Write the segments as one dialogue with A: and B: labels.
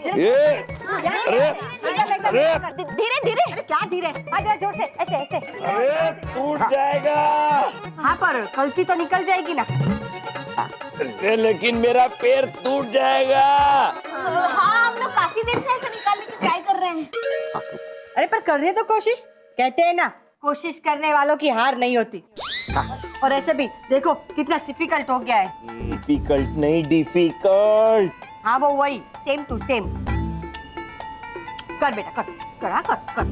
A: धीरे धीरे, क्या धीरे, जोर से, ऐसे ऐसे।
B: अरे टूट जाएगा।
A: हाँ पर कलसी तो निकल जाएगी ना।
B: लेकिन मेरा पैर टूट जाएगा।
C: हाँ, हम लोग काफी देर से ऐसे निकालने की ट्राई कर रहे हैं।
A: अरे पर कर रहे तो कोशिश, कहते हैं ना कोशिश करने वालों की हार नहीं होती। और ऐसे भी देखो कितना डिफिकल्ट हो गया है।
B: डिफिकल्ट नहीं, डिफिकल्ट।
A: हाँ वो वही, सेम टू सेम। कर बेटा, कर कर, हाँ, कर कर।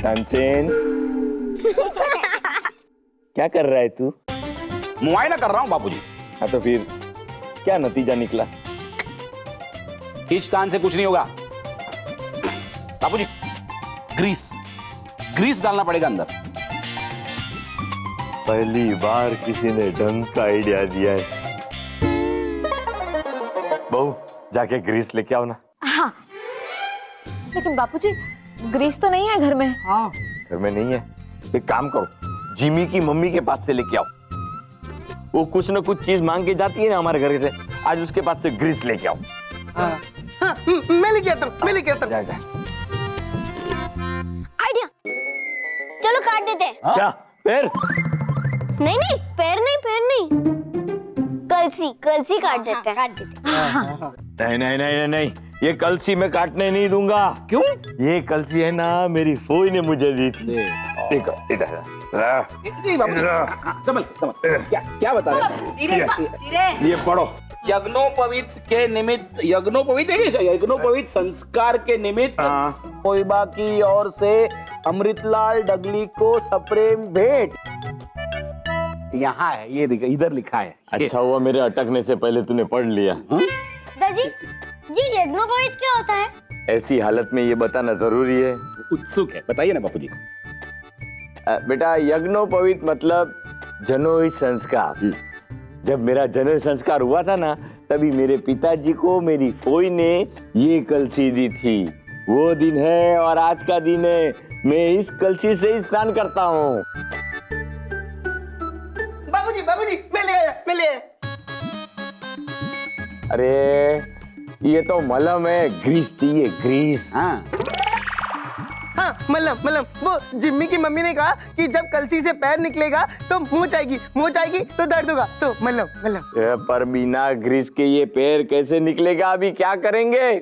B: तानसेन, क्या कर रहा है तू?
D: मुआयना कर रहा हूँ बापूजी।
B: हाँ तो फिर क्या नतीजा निकला?
D: इस कान से कुछ नहीं होगा बापूजी। ग्रीस ग्रीस डालना पड़ेगा अंदर।
B: पहली बार किसी ने ढंग का आइडिया दिया है। बहू जाके ग्रीस लेके आओ ना।
C: हाँ, लेकिन बापूजी ग्रीस तो नहीं है घर में।
A: हाँ
B: घर में नहीं है। एक काम करो, जिमी की मम्मी के पास से लेके आओ। वो कुछ ना कुछ चीज मांग के जाती है ना हमारे घर से। आज उसके पास से ग्रीस लेके आओ।
E: हाँ, मैं लेके आता हूँ, मैं लेके आता हूँ।
B: जा जा।
C: आइडिया, चलो काट देते हैं।
B: क्या पैर?
C: नहीं नहीं, पैर नहीं, पैर नहीं, कलसी कलसी काट देते हैं। काट देते हैं।
B: नहीं नहीं नहीं नहीं, ये कलसी मैं काटने नहीं दूंगा।
D: क्यों?
B: ये कलसी है ना मेरी फोई ने मुझे दी थी। देखो इधर
D: जी बापूजी। समझ समझ। क्या क्या बता रहे हैं?
A: धीरे धीरे।
B: ये पढ़ो।
D: यज्ञोपवीत के निमित्त, यज्ञोपवीत है क्या? यज्ञोपवीत संस्कार के निमित्त
B: हाँ।
D: कोइबा की ओर से अमृतलाल डगली को सप्रेम भेंट। यहाँ है, ये देखो इधर लिखा है।
B: अच्छा हुआ मेरे अटकने से पहले तूने पढ़ लिया।
C: दादी, ये यज्ञोपवीत क्या होता है?
B: ऐसी हालत में ये बताना जरूरी है?
D: उत्सुक है, बताइए ना बापूजी।
B: बेटा यज्ञोपवीत मतलब जनोई संस्कार। जब मेरा जनोई संस्कार हुआ था ना, तभी मेरे पिताजी को मेरी फोई ने ये कलसी दी थी। वो दिन है और आज का दिन है। मैं इस कलसी से ही स्नान करता हूँ।
E: बाबूजी, बाबूजी, मैं ले आया, मैं ले आया।
B: अरे ये तो मलहम है, ग्रीस चाहिए, ग्रीस।
D: हाँ
E: हाँ, मलम मलम। वो जिम्मी की मम्मी ने कहा कि जब कलसी से पैर निकलेगा तो मोच आएगी तो दर्द होगा, तो मलम मलम।
B: पर बिना ग्रीस के ये पैर कैसे निकलेगा? अभी क्या करेंगे?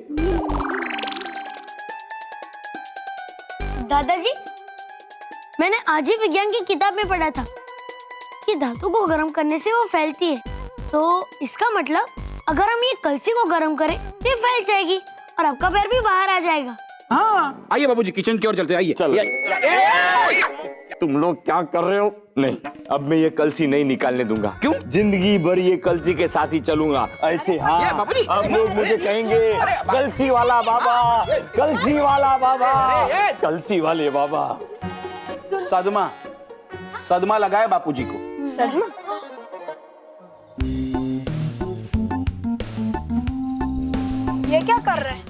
C: दादाजी, मैंने आज ही विज्ञान की किताब में पढ़ा था कि धातु को गर्म करने से वो फैलती है। तो इसका मतलब अगर हम ये कलसी को गर्म करें तो ये फैल जाएगी और आपका पैर भी बाहर आ जाएगा।
D: हाँ, आइए बाबूजी किचन की ओर चलते हैं। आइए
B: चलो।
D: आइए।
B: तुम लोग क्या कर रहे हो? नहीं, अब मैं ये कलसी नहीं निकालने दूंगा।
D: क्यों?
B: जिंदगी भर ये कलसी के साथ ही चलूंगा ऐसे। हाँ,
D: बाबूजी।
B: अब लोग मुझे कहेंगे कलसी वाला बाबा, कलसी वाला बाबा, कलसी वाले बाबा।
D: सदमा सदमा लगाए बापूजी को।
C: सदमा?
A: ये क्या कर रहे हैं?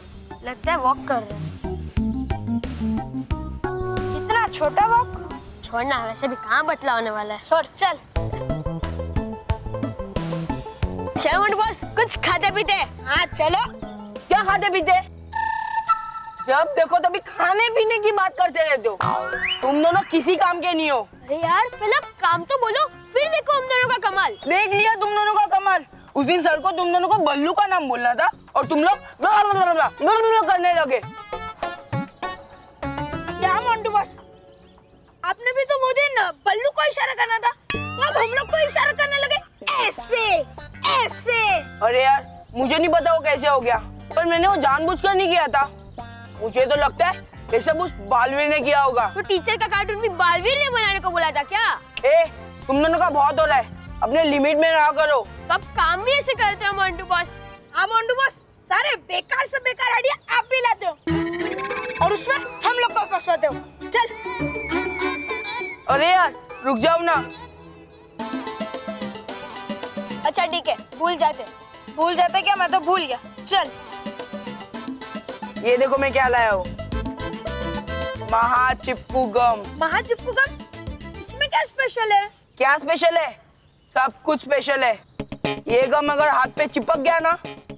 C: लगता है वॉक कर रहे हैं।
A: इतना छोटा वॉक?
C: छोड़ना, वैसे भी कहाँ बतला होने वाला है।
A: छोड़ चल।
C: चलो मोटू बॉस, कुछ खाते पीते।
A: हाँ चलो।
E: क्या खाते पीते? जब देखो तभी खाने पीने की बात करते रहते हो। तुम दोनों किसी काम के नहीं हो।
C: अरे यार, पहले काम तो बोलो, फिर देखो हम दोनों का कमाल।
E: देख लिया तुम दोनों का कमाल। उस दिन सर को तुम दोनों को बल्लू का नाम बोलना था और तुम लोग करने लगे।
A: क्या मोंटू बॉस, आपने भी तो वो दिन बल्लू को इशारा करना था, अब हम लोग को इशारा करने लगे ऐसे ऐसे।
E: अरे यार, मुझे नहीं पता वो कैसे हो गया, पर मैंने वो जानबूझकर नहीं किया था। मुझे तो लगता है ये सब उस बालवीर ने किया होगा।
C: तो टीचर का कार्टून भी बालवीर ने बनाने को बोला था क्या?
E: तुम दोनों का बहुत हो रहा है, अपने लिमिट में रहा करो।
C: कब काम भी ऐसे करते हो मोंटू बॉस।
A: हाँ मोंटू बॉस, सारे बेकार से बेकार आइडिया आप भी लाते हो और उसमें हम लोग को फंसाते हो। चल।
E: अरे यार रुक जाओ ना।
C: अच्छा ठीक है, भूल जाते
A: क्या? मैं तो भूल गया। चल।
E: ये देखो मैं क्या लाया हूँ, महाचिप्पू गम।
A: महाचिप्पू गम? इसमें क्या स्पेशल है?
E: क्या स्पेशल है?
F: सब कुछ स्पेशल है। ये गम अगर हाथ पे चिपक गया ना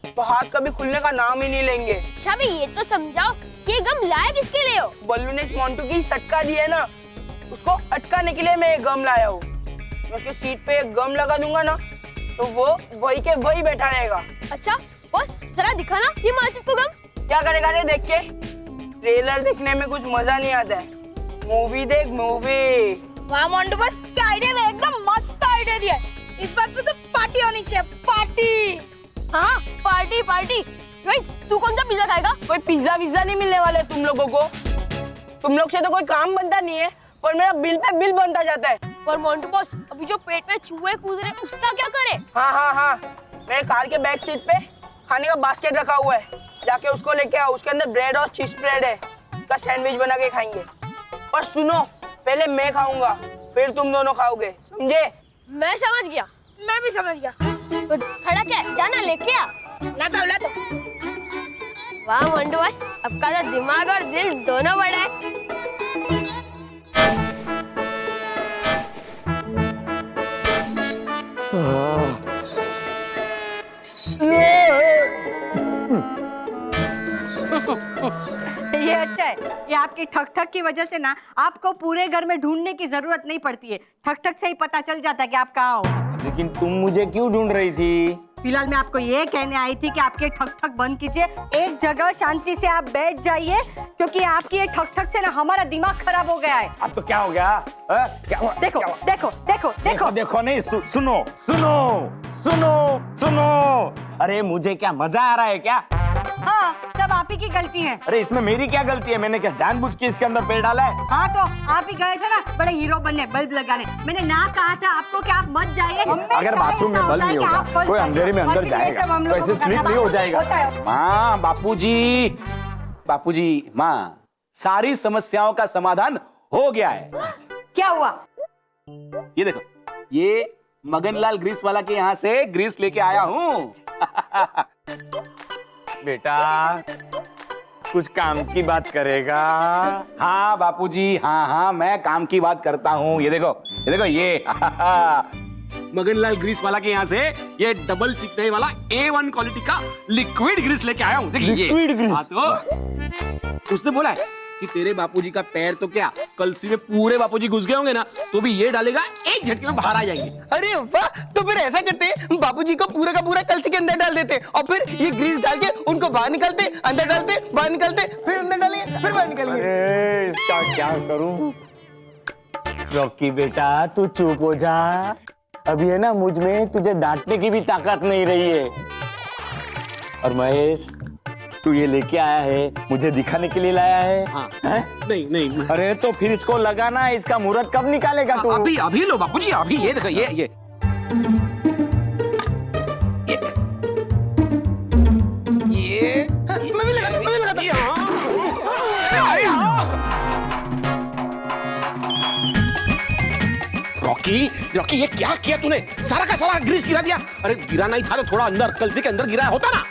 F: तो हाथ कभी खुलने का नाम ही नहीं लेंगे।
A: अच्छा भी ये तो समझाओ कि ये गम लाया किसके लिए हो?
F: बल्लू ने इस मोंटू की सटका दी है ना, उसको अटकाने के लिए मैं ये गम लाया हूँ। मैं उसके सीट पे एक गम लगा दूंगा ना तो वो वही के वही बैठा रहेगा।
A: अच्छा बॉस जरा दिखाना ये माचिप को गम।
F: क्या करेगा रे देख के? ट्रेलर देखने में कुछ मजा नहीं आता है, मूवी देख मूवी।
A: वाह मोंटू बॉस क्या आइडिया है, एकदम मस्त आइडिया दिया है। इस बात पे तो पार्टी होनी चाहिए, पार्टी। हाँ पार्टी पार्टी। रोहित तू कौन सा पिज्जा खाएगा?
F: कोई पिज्जा विज्जा नहीं मिलने वाले तुम लोगों को। तुम लोग से तो कोई काम बनता नहीं है, पर मेरा बिल पे बिल बनता जाता है।
A: पर मोंटू बॉस अभी जो पेट में चूहे कूद रहे उसका क्या करे?
F: हाँ, मेरे कार के बैक सीट पे खाने का बास्केट रखा हुआ है, जाके उसको लेके आओ। उसके अंदर ब्रेड और चीज ब्रेड है, उसका सैंडविच बना के खाएंगे। पर सुनो, पहले मैं खाऊंगा फिर तुम दोनों खाओगे, समझे?
A: मैं समझ गया। मैं भी समझ गया। तो खड़ा क्या है? जाना लेके आ। ला दो। वाह मोंटू बॉस आपका तो दिमाग और दिल दोनों बड़ा है।
G: ये अच्छा है, ये आपकी ठक ठक की वजह से ना आपको पूरे घर में ढूंढने की जरूरत नहीं पड़ती है। ठक ठक से ही पता चल जाता है कि आप कहाँ हो।
B: लेकिन तुम मुझे क्यों ढूंढ रही थी?
G: फिलहाल मैं आपको ये कहने आई थी कि आपके ठक ठक बंद कीजिए, एक जगह शांति से आप बैठ जाइए, क्योंकि आपकी ये ठक ठक से ना हमारा दिमाग खराब हो गया है।
B: अब तो क्या हो गया? क्या हुआ?
G: देखो
B: क्या हुआ?
G: देखो देखो देखो
B: देखो नहीं, सुनो। अरे मुझे क्या मजा आ रहा है क्या?
G: हाँ, सब आप ही की गलती है।
B: अरे इसमें मेरी क्या गलती है? मैंने क्या जानबूझ के इसके अंदर पैर डाला है?
G: हाँ तो आप ही गए थे ना बड़े हीरो बनने, बल्ब लगाने। मैंने ना कहा था आपको कि आप मत जाइए।
B: अगर बाथरूम में बल्ब नहीं होगा, कोई अंधेरे में अंदर जाएगा तो ऐसे स्लिप नहीं हो जाएगा।
D: माँ, बापूजी, माँ, सारी समस्याओं का समाधान हो गया है।
G: क्या हुआ?
D: ये देखो, ये मगनलाल ग्रीस वाला के यहाँ से ग्रीस लेके आया हूँ।
B: बेटा कुछ काम की बात करेगा?
D: हाँ बापूजी, हाँ, मैं काम की बात करता हूँ। ये देखो ये मगनलाल ग्रीस वाला के यहाँ से ये डबल चिकनाई वाला A1 क्वालिटी का लिक्विड ग्रीस लेके आया हूँ। देखिए
B: लिक्विड ग्रीस?
D: हाँ, तो उसने बोला है कि तेरे बापूजी का पैर तो क्या कलसी में पूरे बापूजी घुस गए होंगे ना, तो भी ये डालेगा एक झटके में बाहर आ जाएंगे।
E: अरे वाह, तो फिर ऐसा करते बाबूजी को पूरा का पूरा कलसी के अंदर डाल देते और फिर ये ग्रीस डाल के उनको बाहर निकालते, अंदर डालते, बाहर निकालते, फिर अंदर डालेंगे, फिर बाहर निकालेंगे।
B: अरे इसका क्या करूं? रॉकी बेटा तू चुप हो जा। अभी है ना मुझ में तुझे डांटने की भी ताकत नहीं रही है। और महेश तू ये लेके आया है, मुझे दिखाने के लिए लाया है?
D: हाँ।
B: है?
D: नहीं।
B: अरे तो फिर इसको लगाना, इसका मुहूर्त कब निकालेगा तू?
D: अभी लो बापूजी, अभी ये देखो ये
E: मैं भी लगाता।
D: रॉकी ये क्या किया तूने? सारा का सारा ग्रीस गिरा दिया। अरे गिरा नहीं था तो थोड़ा अंदर कलसी के अंदर गिरा होता ना।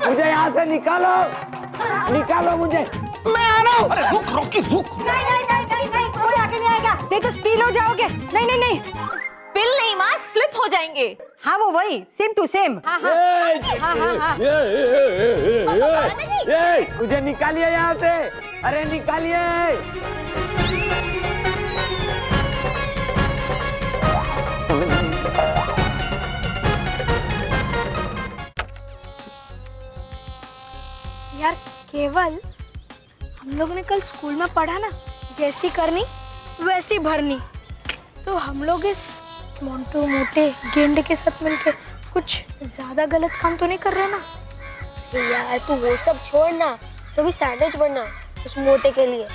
B: मुझे यहाँ से निकालो मुझे।
E: मैं आ रहा हूँ।
D: अरे रुक रॉकी रुक।
G: नहीं, कोई आगे नहीं आएगा, नहीं तो स्पिल हो जाओगे। नहीं।
A: बिल नहीं माँ, स्लिप हो जाएंगे।
G: हाँ वो वही, सेम टू सेम। हाँ।
B: मुझे निकालिए यहाँ से, अरे निकालिए।
A: यार केवल हम लोगों ने कल स्कूल में पढ़ा ना, जैसी करनी वैसी भरनी। तो हम लोग इस मोंटू मोटे गेंडे के साथ मिलकर कुछ ज्यादा गलत काम तो नहीं कर रहे ना?
C: यार तू वो सब छोड़ना, तो भी सैंडविच बनना उस मोटे के लिए।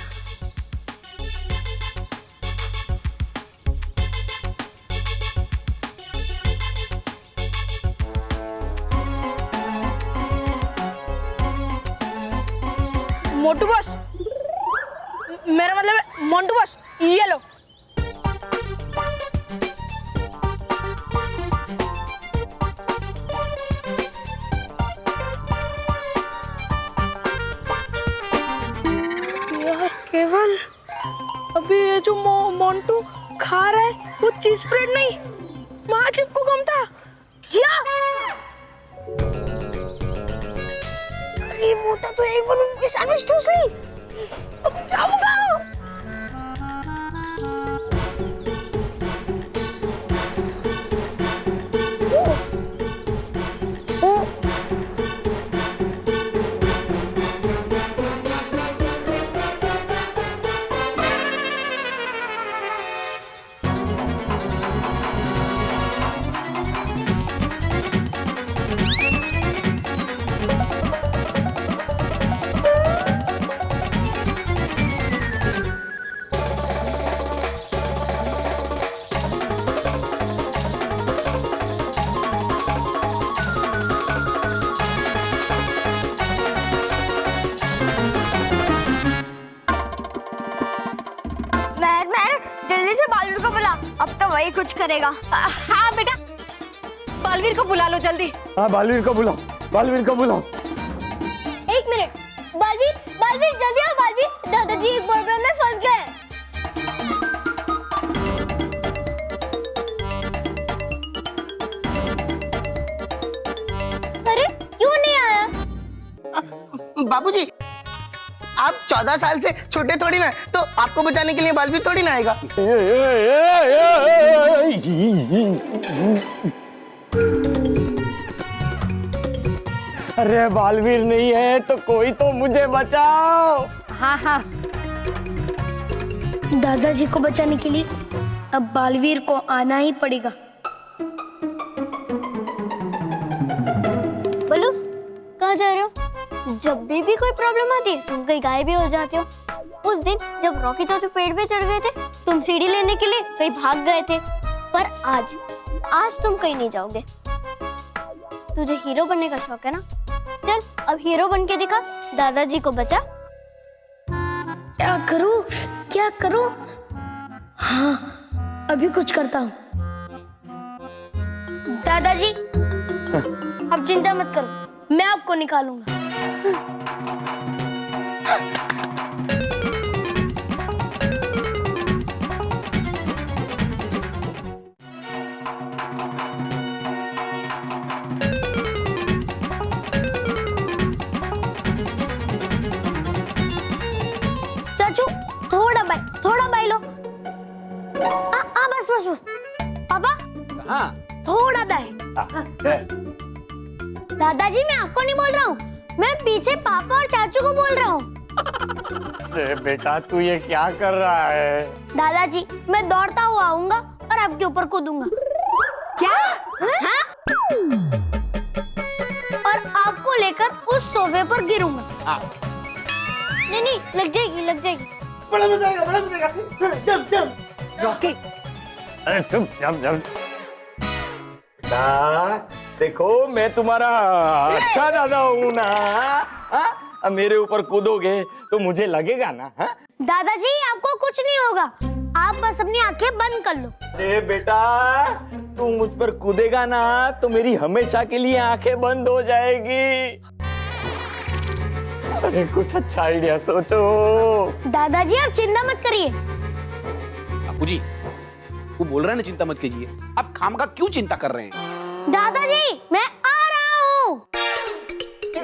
A: मोटू बॉस, मेरा मतलब मोंटू बॉस, ये लो। यार केवल अभी ये जो मोंटू खा रहा है वो चीज ब्रेड नहीं, महाचिप को कम था क्या? अरे मोटा तो एक बार उनकी सैंडविच तो सही, अब क्या होगा?
C: जल्दी से बालवीर को बुला, अब तो वही कुछ करेगा।
G: हाँ बेटा, बालवीर को बुला लो जल्दी।
B: हाँ बालवीर को बुलाओ, बालवीर को बुलाओ।
C: एक मिनट, बालवीर बालवीर जल्दी आओ बालवीर, दादाजी एक प्रॉब्लम में फंस गए। अरे क्यों नहीं आया?
E: बाबूजी, आप 14 साल से छोटे थोड़ी ना, तो आपको बचाने के लिए बालवीर थोड़ी ना आएगा।
B: अरे बालवीर नहीं है तो कोई तो मुझे बचाओ।
G: हाँ हाँ,
A: दादाजी को बचाने के लिए अब बालवीर को आना ही पड़ेगा।
C: बोलो, कहाँ जा रहे हो? जब भी कोई प्रॉब्लम आती है तुम कहीं गायब भी हो जाते हो। उस दिन जब रॉकी चाचू पेड़ पे चढ़ गए थे, तुम सीढ़ी लेने के लिए कहीं भाग गए थे। पर आज तुम कहीं नहीं जाओगे। तुझे हीरो बनने का शौक है ना? चल अब हीरो बन के दिखा, दादाजी को बचा।
A: क्या करूं? हाँ, अभी कुछ करता हूँ।
C: दादाजी अब चिंता मत करो, मैं आपको निकालूंगा। चाचू थोड़ा बाई लो। बस पापा,
D: हाँ
C: थोड़ा दाएं। दादाजी मैं आपको नहीं बोल रहा हूँ, मैं पीछे पापा और चाचू को बोल रहा हूँ।
B: अरे बेटा तू ये क्या कर रहा है?
C: दादाजी मैं दौड़ता हुआ आऊंगा और आपके ऊपर कूदूंगा। क्या? हाँ? और आपको लेकर उस सोफे पर गिरूंगा। नहीं लग जाएगी।
E: बड़ा मजा आएगा, बड़ा मजा आएगा। जब
G: रॉकी,
B: अरे चुप जब देखो मैं तुम्हारा अच्छा दादा हूँ ना। अब मेरे ऊपर कूदोगे तो मुझे लगेगा ना।
C: दादाजी आपको कुछ नहीं होगा, आप बस अपनी आंखें बंद कर लो।
B: अरे बेटा तू मुझ पर कूदेगा ना तो मेरी हमेशा के लिए आंखें बंद हो जाएगी। अरे कुछ अच्छा आइडिया सोचो।
C: दादाजी आप चिंता मत करिए।
D: बापूजी, वो बोल रहा है ना चिंता मत कीजिए, आप खामखा क्यों चिंता कर रहे हैं?
C: दादाजी मैं आ रहा हूँ।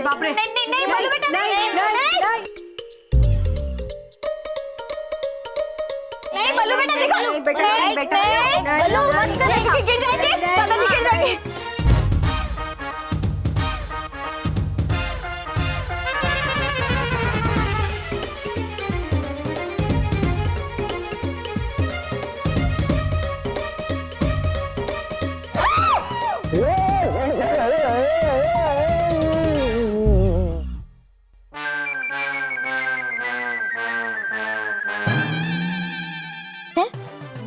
G: बाप रे, नहीं बोलो बेटा, नहीं बोलो बेटा, देखो
C: बोलो मत करेगा,
G: गिर जाएंगे, दादाजी गिर जाएंगे।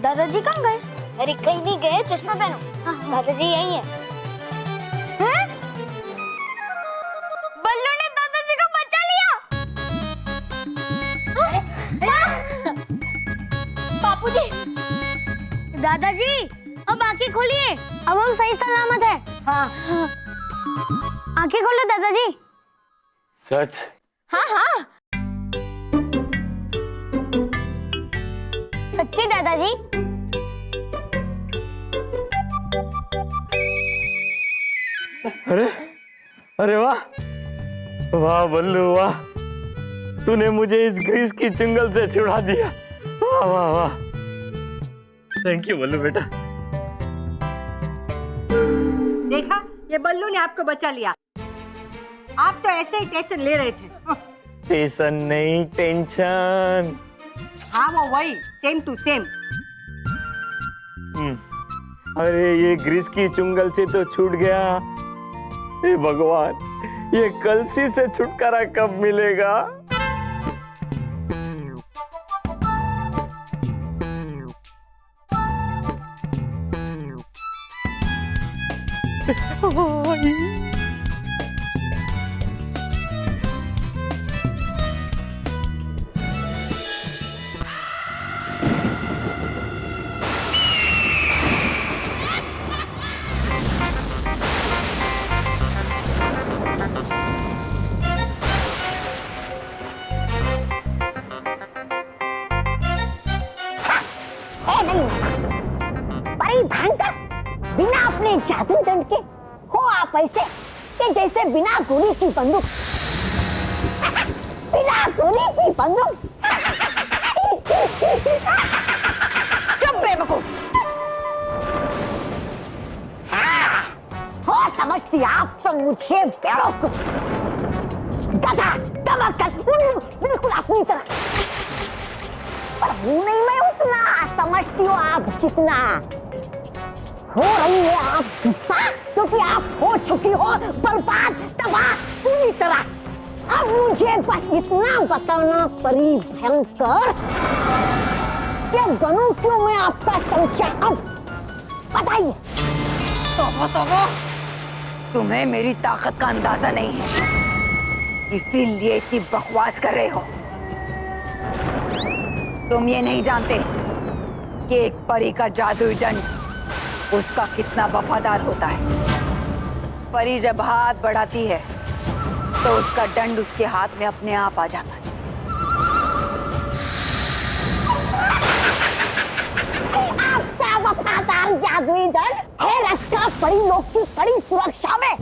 C: दादाजी कहाँ गए? अरे कहीं नहीं गए, चश्मा पहनो। दादाजी यही है। बल्लू ने दादाजी को बचा लिया। बापूजी, दादाजी अब आंखें खोलिए, अब हम सही सलामत है। हाँ आंखें खोलो दादाजी।
B: सच?
C: हाँ सच्ची दादाजी।
B: अरे अरे वाह वाह बल्लू वाह, तूने मुझे इस ग्रीस की चुंगल से छुड़ा दिया। वाह वाह वाह, थैंक यू बल्लू बेटा।
G: देखा, ये बल्लू ने आपको बचा लिया। आप तो ऐसे ही टेंशन ले रहे थे।
B: टेंशन नहीं, टेंशन।
G: हाँ वो वही, सेम टू सेम।
B: अरे ये ग्रीस की चुंगल से तो छूट गया। हे भगवान, ये कलसी से छुटकारा कब मिलेगा?
H: परी भयंकर, बिना अपने जादू दंड के हो आप ऐसे कि जैसे बिना गोली की बंदूक। बिना गोली की बंदूक। चुप बेवकूफ। हो समझती आप तो मुझे बेवकूफ, गधा, कमक्कल, बिल्कुल अपनी तरह। पर हूँ नहीं मैं उतना, समझती हो आप जितना। हो रही है आप गुस्सा क्योंकि आप हो चुकी हो बर्बाद, तबाह पूरी तरह। अब मुझे बस इतना बताना परी भयंकर कि बनूं क्यों मैं आपका चमचा। अब बताइए।
I: तो तुम्हें मेरी ताकत का अंदाजा नहीं है, इसीलिए इतनी बकवास कर रहे हो। तुम ये नहीं जानते कि एक परी का जादुई दंड उसका कितना वफादार होता है। परी जब हाथ बढ़ाती है तो उसका दंड उसके हाथ में अपने आप आ जाता है।
H: आपका वफादार जादुई दंड है रखा परी लोग की कड़ी सुरक्षा में।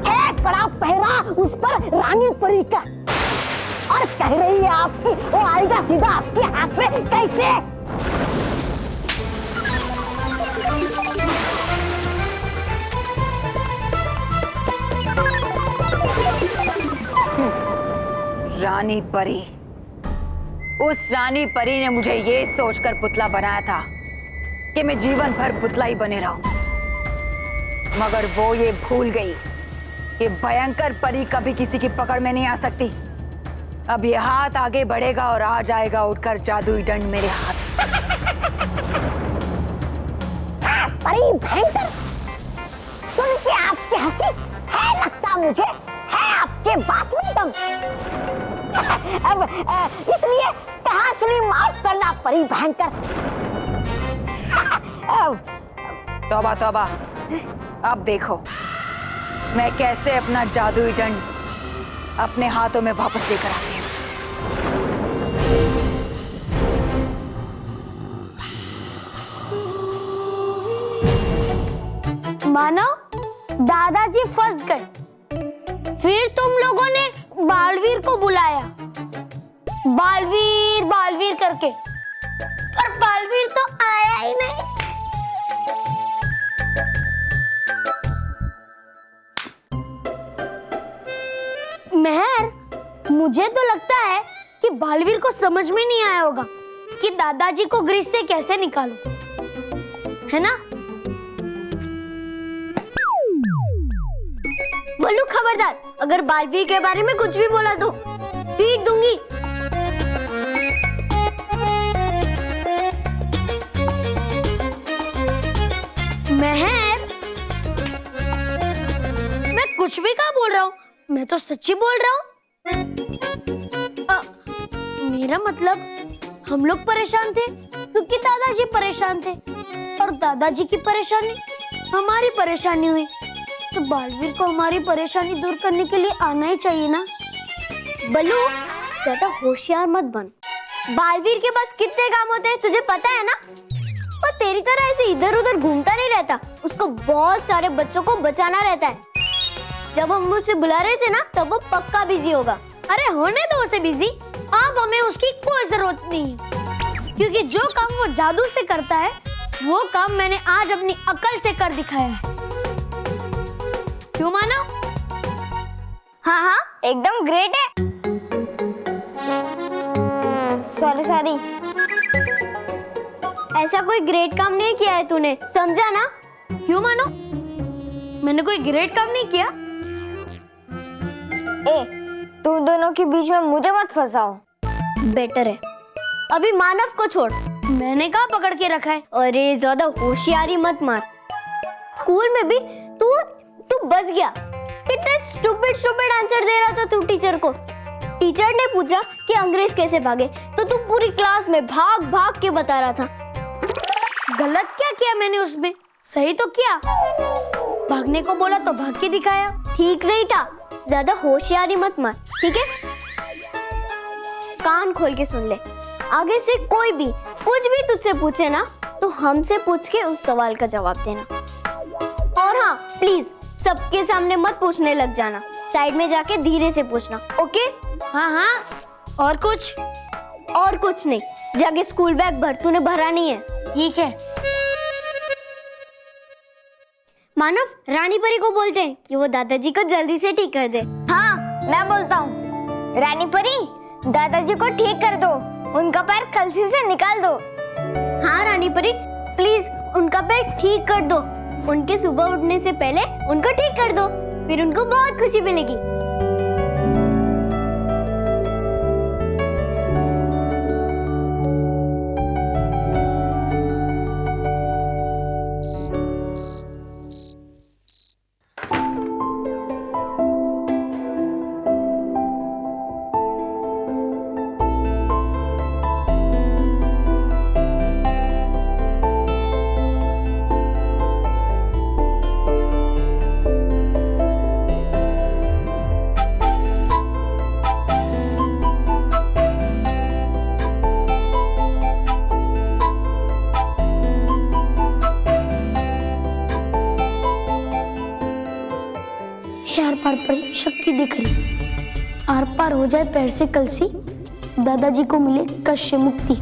H: है कड़ा पहरा उस पर रानी परी का। और कह रही है आपकी वो आएगा सीधा आपके हाथ में कैसे?
I: रानी परी, उस रानी परी ने मुझे ये सोचकर पुतला बनाया था कि मैं जीवन भर पुतला ही बने रहूं, मगर वो ये भूल गई कि भयंकर परी कभी किसी की पकड़ में नहीं आ सकती। अब ये हाथ आगे बढ़ेगा और आ जाएगा उठकर जादुई दंड मेरे हाथ।
H: परी भयंकर, सुन के आपकी हंसी है लगता मुझे है आपके बात में दम। अब इसलिए कहा सुनी माफ करना परी भयंकर।
I: तौबा तौबा, अब देखो मैं कैसे अपना जादुई दंड अपने हाथों में वापस लेकर आती हूँ।
C: मानो दादाजी फंस गए। फिर तुम लोगों ने बालवीर को बुलाया, बालवीर बालवीर करके, पर बालवीर तो आया ही नहीं। मेहर, मुझे तो लगता है कि बालवीर को समझ में नहीं आया होगा कि दादाजी को ग्रीस से कैसे निकालो, है ना? बल्लू खबरदार, अगर बालवीर के बारे में कुछ भी बोला तो पीट दूंगी। मेहर, मैं कुछ भी कहाँ बोल रहा हूँ, मैं तो सच्ची बोल रहा हूँ। मेरा मतलब हम लोग परेशान थे क्योंकि दादाजी परेशान थे, और दादाजी की परेशानी हमारी परेशानी हुई, तो बालवीर को हमारी परेशानी दूर करने के लिए आना ही चाहिए ना। बल्लू, ज्यादा होशियार मत बन। बालवीर के पास कितने काम होते हैं तुझे पता है ना? और तेरी तरह ऐसे इधर उधर घूमता नहीं रहता, उसको बहुत सारे बच्चों को बचाना रहता है। जब हम उसे बुला रहे थे ना, तब वो पक्का बिजी होगा। अरे होने दो उसे बिजी, अब हमें उसकी कोई जरूरत नहीं है, क्योंकि जो काम वो जादू से करता है वो काम मैंने आज अपनी अकल से कर दिखाया है। क्यों मानो? हाँ हाँ, एकदम ग्रेट है। सॉरी, ऐसा कोई ग्रेट काम नहीं किया है तूने, समझा ना? क्यों मानो? मैंने कोई ग्रेट काम नहीं किया। तू दोनों के बीच में मुझे मत फंसाओ। बेटर है। अभी मानव को छोड़, मैंने कहाँ पकड़ के रखा है। अरे ज्यादा होशियारी मत मार। स्कूल में भी तू बच गया। कितने स्टूपिड आंसर दे रहा था तू टीचर को। टीचर ने पूछा कि अंग्रेज कैसे भागे, तो तू पूरी क्लास में भाग भाग के बता रहा था। गलत क्या किया मैंने उसमें? सही तो किया। भागने को बोला तो भाग के दिखाया। ठीक नहीं था। ज्यादा होशियारी मत मार, ठीक है? कान खोल के सुन ले। आगे से कोई भी कुछ भी तुझसे पूछे ना, तो हमसे पूछ के उस सवाल का जवाब देना। और हाँ, प्लीज सबके सामने मत पूछने लग जाना। साइड में जाके धीरे से पूछना, ओके? हाँ हाँ। और कुछ? और कुछ नहीं। जाके स्कूल बैग भर, तूने भरा नहीं है। ठीक है। मानव, रानी परी को बोलते हैं कि वो दादाजी को जल्दी से ठीक कर दे। हाँ, मैं बोलता हूँ। रानी परी, दादाजी को ठीक कर दो, उनका पैर कलसी से निकाल दो। हाँ रानी परी, प्लीज उनका पैर ठीक कर दो। उनके सुबह उठने से पहले उनको ठीक कर दो, फिर उनको बहुत खुशी मिलेगी। आर पार पर शक्ति दिख रही। आर पार हो जाए पैर से कलसी, दादाजी को मिले कष्ट से मुक्ति।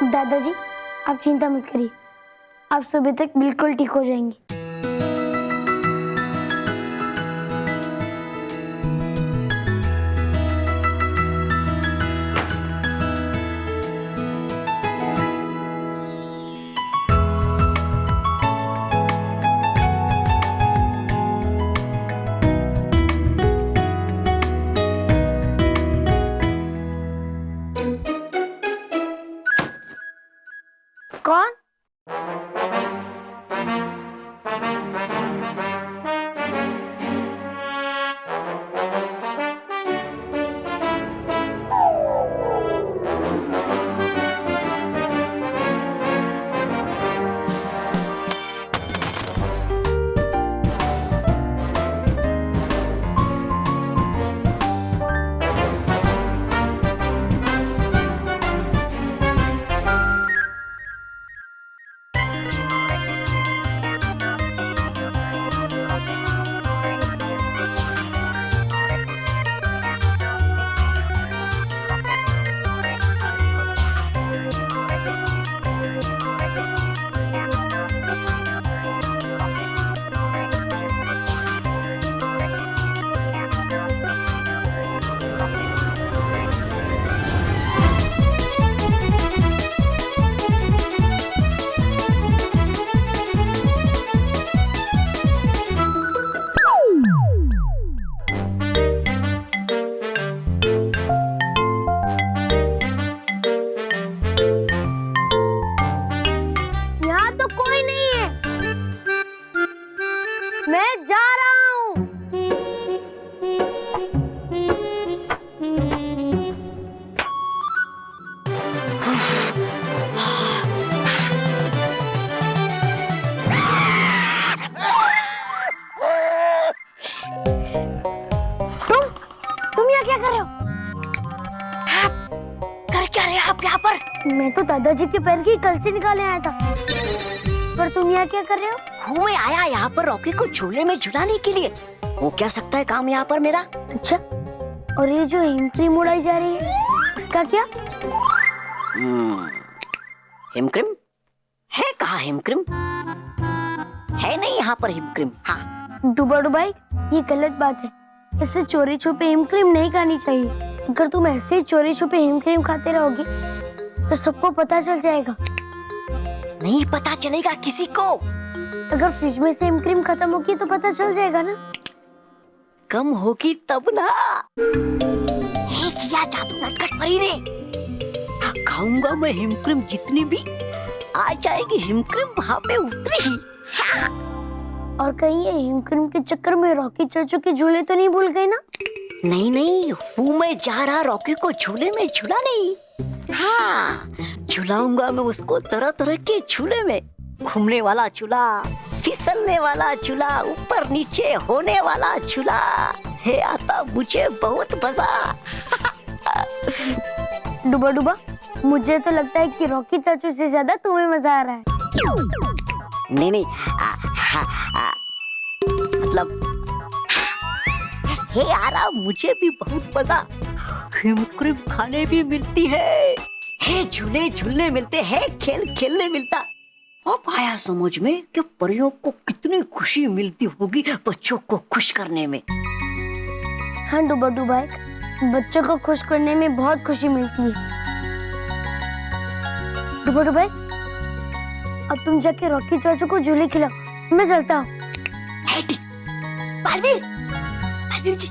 C: दादाजी, आप चिंता मत करिए, आप सुबह तक बिल्कुल ठीक हो जाएंगे। कौन? मैं तो दादाजी के पैर की कल से निकाले आया था। पर तुम यहाँ क्या कर रहे हो?
H: मैं आया यहाँ पर रॉकी को झूले में झुलाने के लिए। हो क्या सकता है काम यहाँ पर मेरा?
C: अच्छा, और ये जो हिम क्रीम उड़ाई जा रही है उसका क्या?
H: हिम क्रीम है कहाँ? हिम क्रीम है नहीं यहाँ पर हिम क्रीम। हाँ
C: डुबा डुबाई, ये गलत बात है। ऐसे चोरी छुपे हिम क्रीम नहीं खानी चाहिए। अगर तुम ऐसे ही चोरी छुपे हिम क्रीम खाते रहोगे तो सबको पता चल जाएगा।
H: नहीं पता चलेगा किसी को।
C: अगर फ्रिज में से हिम क्रीम खत्म होगी तो पता चल जाएगा ना।
H: कम होगी तब ना। हे किया जादू नटखट परी ने। खाऊंगा मैं हिम क्रीम जितनी भी, आ जाएगी हिम क्रीम वहाँ पे उतरी ही।
C: और कहीं ये हिम क्रीम के चक्कर में रॉकी चाचू के झूले तो नहीं भूल गए ना?
H: नहीं नहीं, हूँ मैं जा रहा रॉकी को झूले में झूलाने। हाँ, झुलाऊंगा मैं उसको तरह तरह के झूले में। घूमने वाला झूला, फिसलने वाला झूला, ऊपर नीचे होने वाला झूला। हे आता मुझे बहुत मजा।
C: डुबा डुबा, मुझे तो लगता है कि रॉकी चाचू से ज्यादा तुम्हें मजा आ रहा है।
H: नहीं नहीं, मतलब हे यारा मुझे भी बहुत मजा। हिम क्रीम खाने भी मिलती है, झूले झूलने मिलते हैं, खेल खेलने मिलता। अब आया समझ में कि परियों को कितनी खुशी मिलती होगी बच्चों को खुश करने में।
C: हाँ डुबा डुबा, बच्चों को खुश करने में बहुत खुशी मिलती है। डुबा डुबा, अब तुम जाके रॉकी चाचू को झूले खिलाओ, मैं चलता हूँ।
H: पारवीर जी,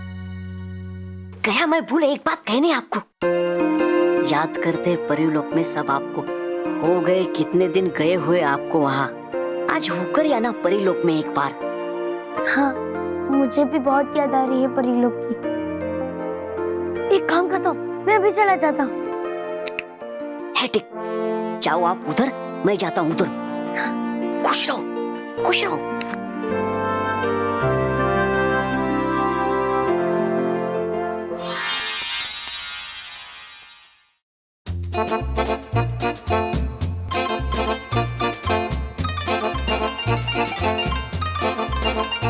H: गया मैं भूल एक बात कहनी आपको। याद करते परिलोक में सब आपको। हो गए कितने दिन गए हुए आपको वहाँ। आज होकर या ना परिलोक में एक बार।
C: हाँ, मुझे भी बहुत याद आ रही है परिलोक की। एक काम करता हूँ, मैं अभी चला जाता हूँ।
H: है ठीक, जाओ आप उधर, मैं जाता हूँ उधर। खुश रहो, खुश रहो।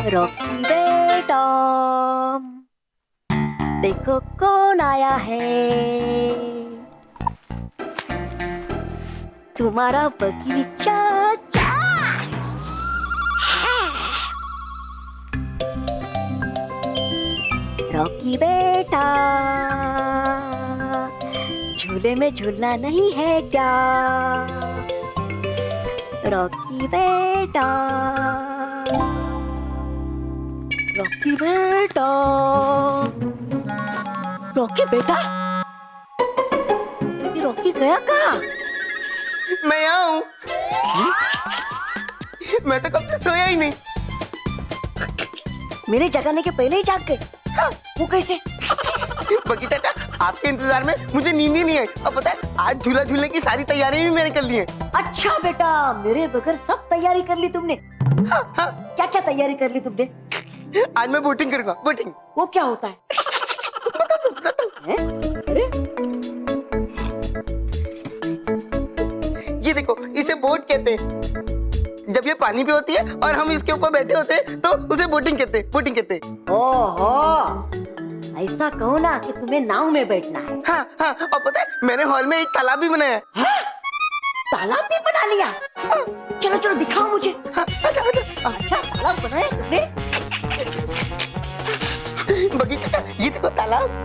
H: रॉकी बेटा, देखो कौन आया है। तुम्हारा बगीचा रॉकी बेटा, झूले में झूलना नहीं है क्या? रॉकी बेटा, रॉकी बेटा, रॉकी बेटा, ये रॉकी गया कहाँ?
E: मैं यहाँ हूँ। मैं तो कब से सोया ही नहीं।
H: मेरे जगाने के पहले ही जाग गए। हाँ, वो कैसे?
E: बकी चाचा, आपके इंतजार में मुझे नींद ही नहीं आई। अब पता है, आज झूला झूलने की सारी तैयारी भी मैंने कर ली है।
H: अच्छा बेटा, मेरे बगैर सब तैयारी कर ली तुमने।
E: हाँ, हाँ।
H: क्या क्या तैयारी कर ली तुमने?
E: आज मैं बोटिंग करूंगा। बोटिंग
H: वो क्या होता है? हैं? अरे
E: ये देखो, इसे बोट कहते हैं। जब ये पानी पे होती है और हम इसके ऊपर बैठे होते हैं तो उसे बोटिंग कहते हैं। बोटिंग कहते हैं।
H: ओहो, ऐसा कहो ना कि तुम्हें नाव में बैठना है।
E: हाँ हाँ, और पता है, मैंने हॉल में एक तालाब भी बनाया है।
H: तालाब भी बना लिया? चलो चलो दिखाओ मुझे।
E: हाँ, अच्छा अच्छा।
H: अच्छा, तालाब बनाया तुमने?
E: बगी चाचा, ये देखो तालाब।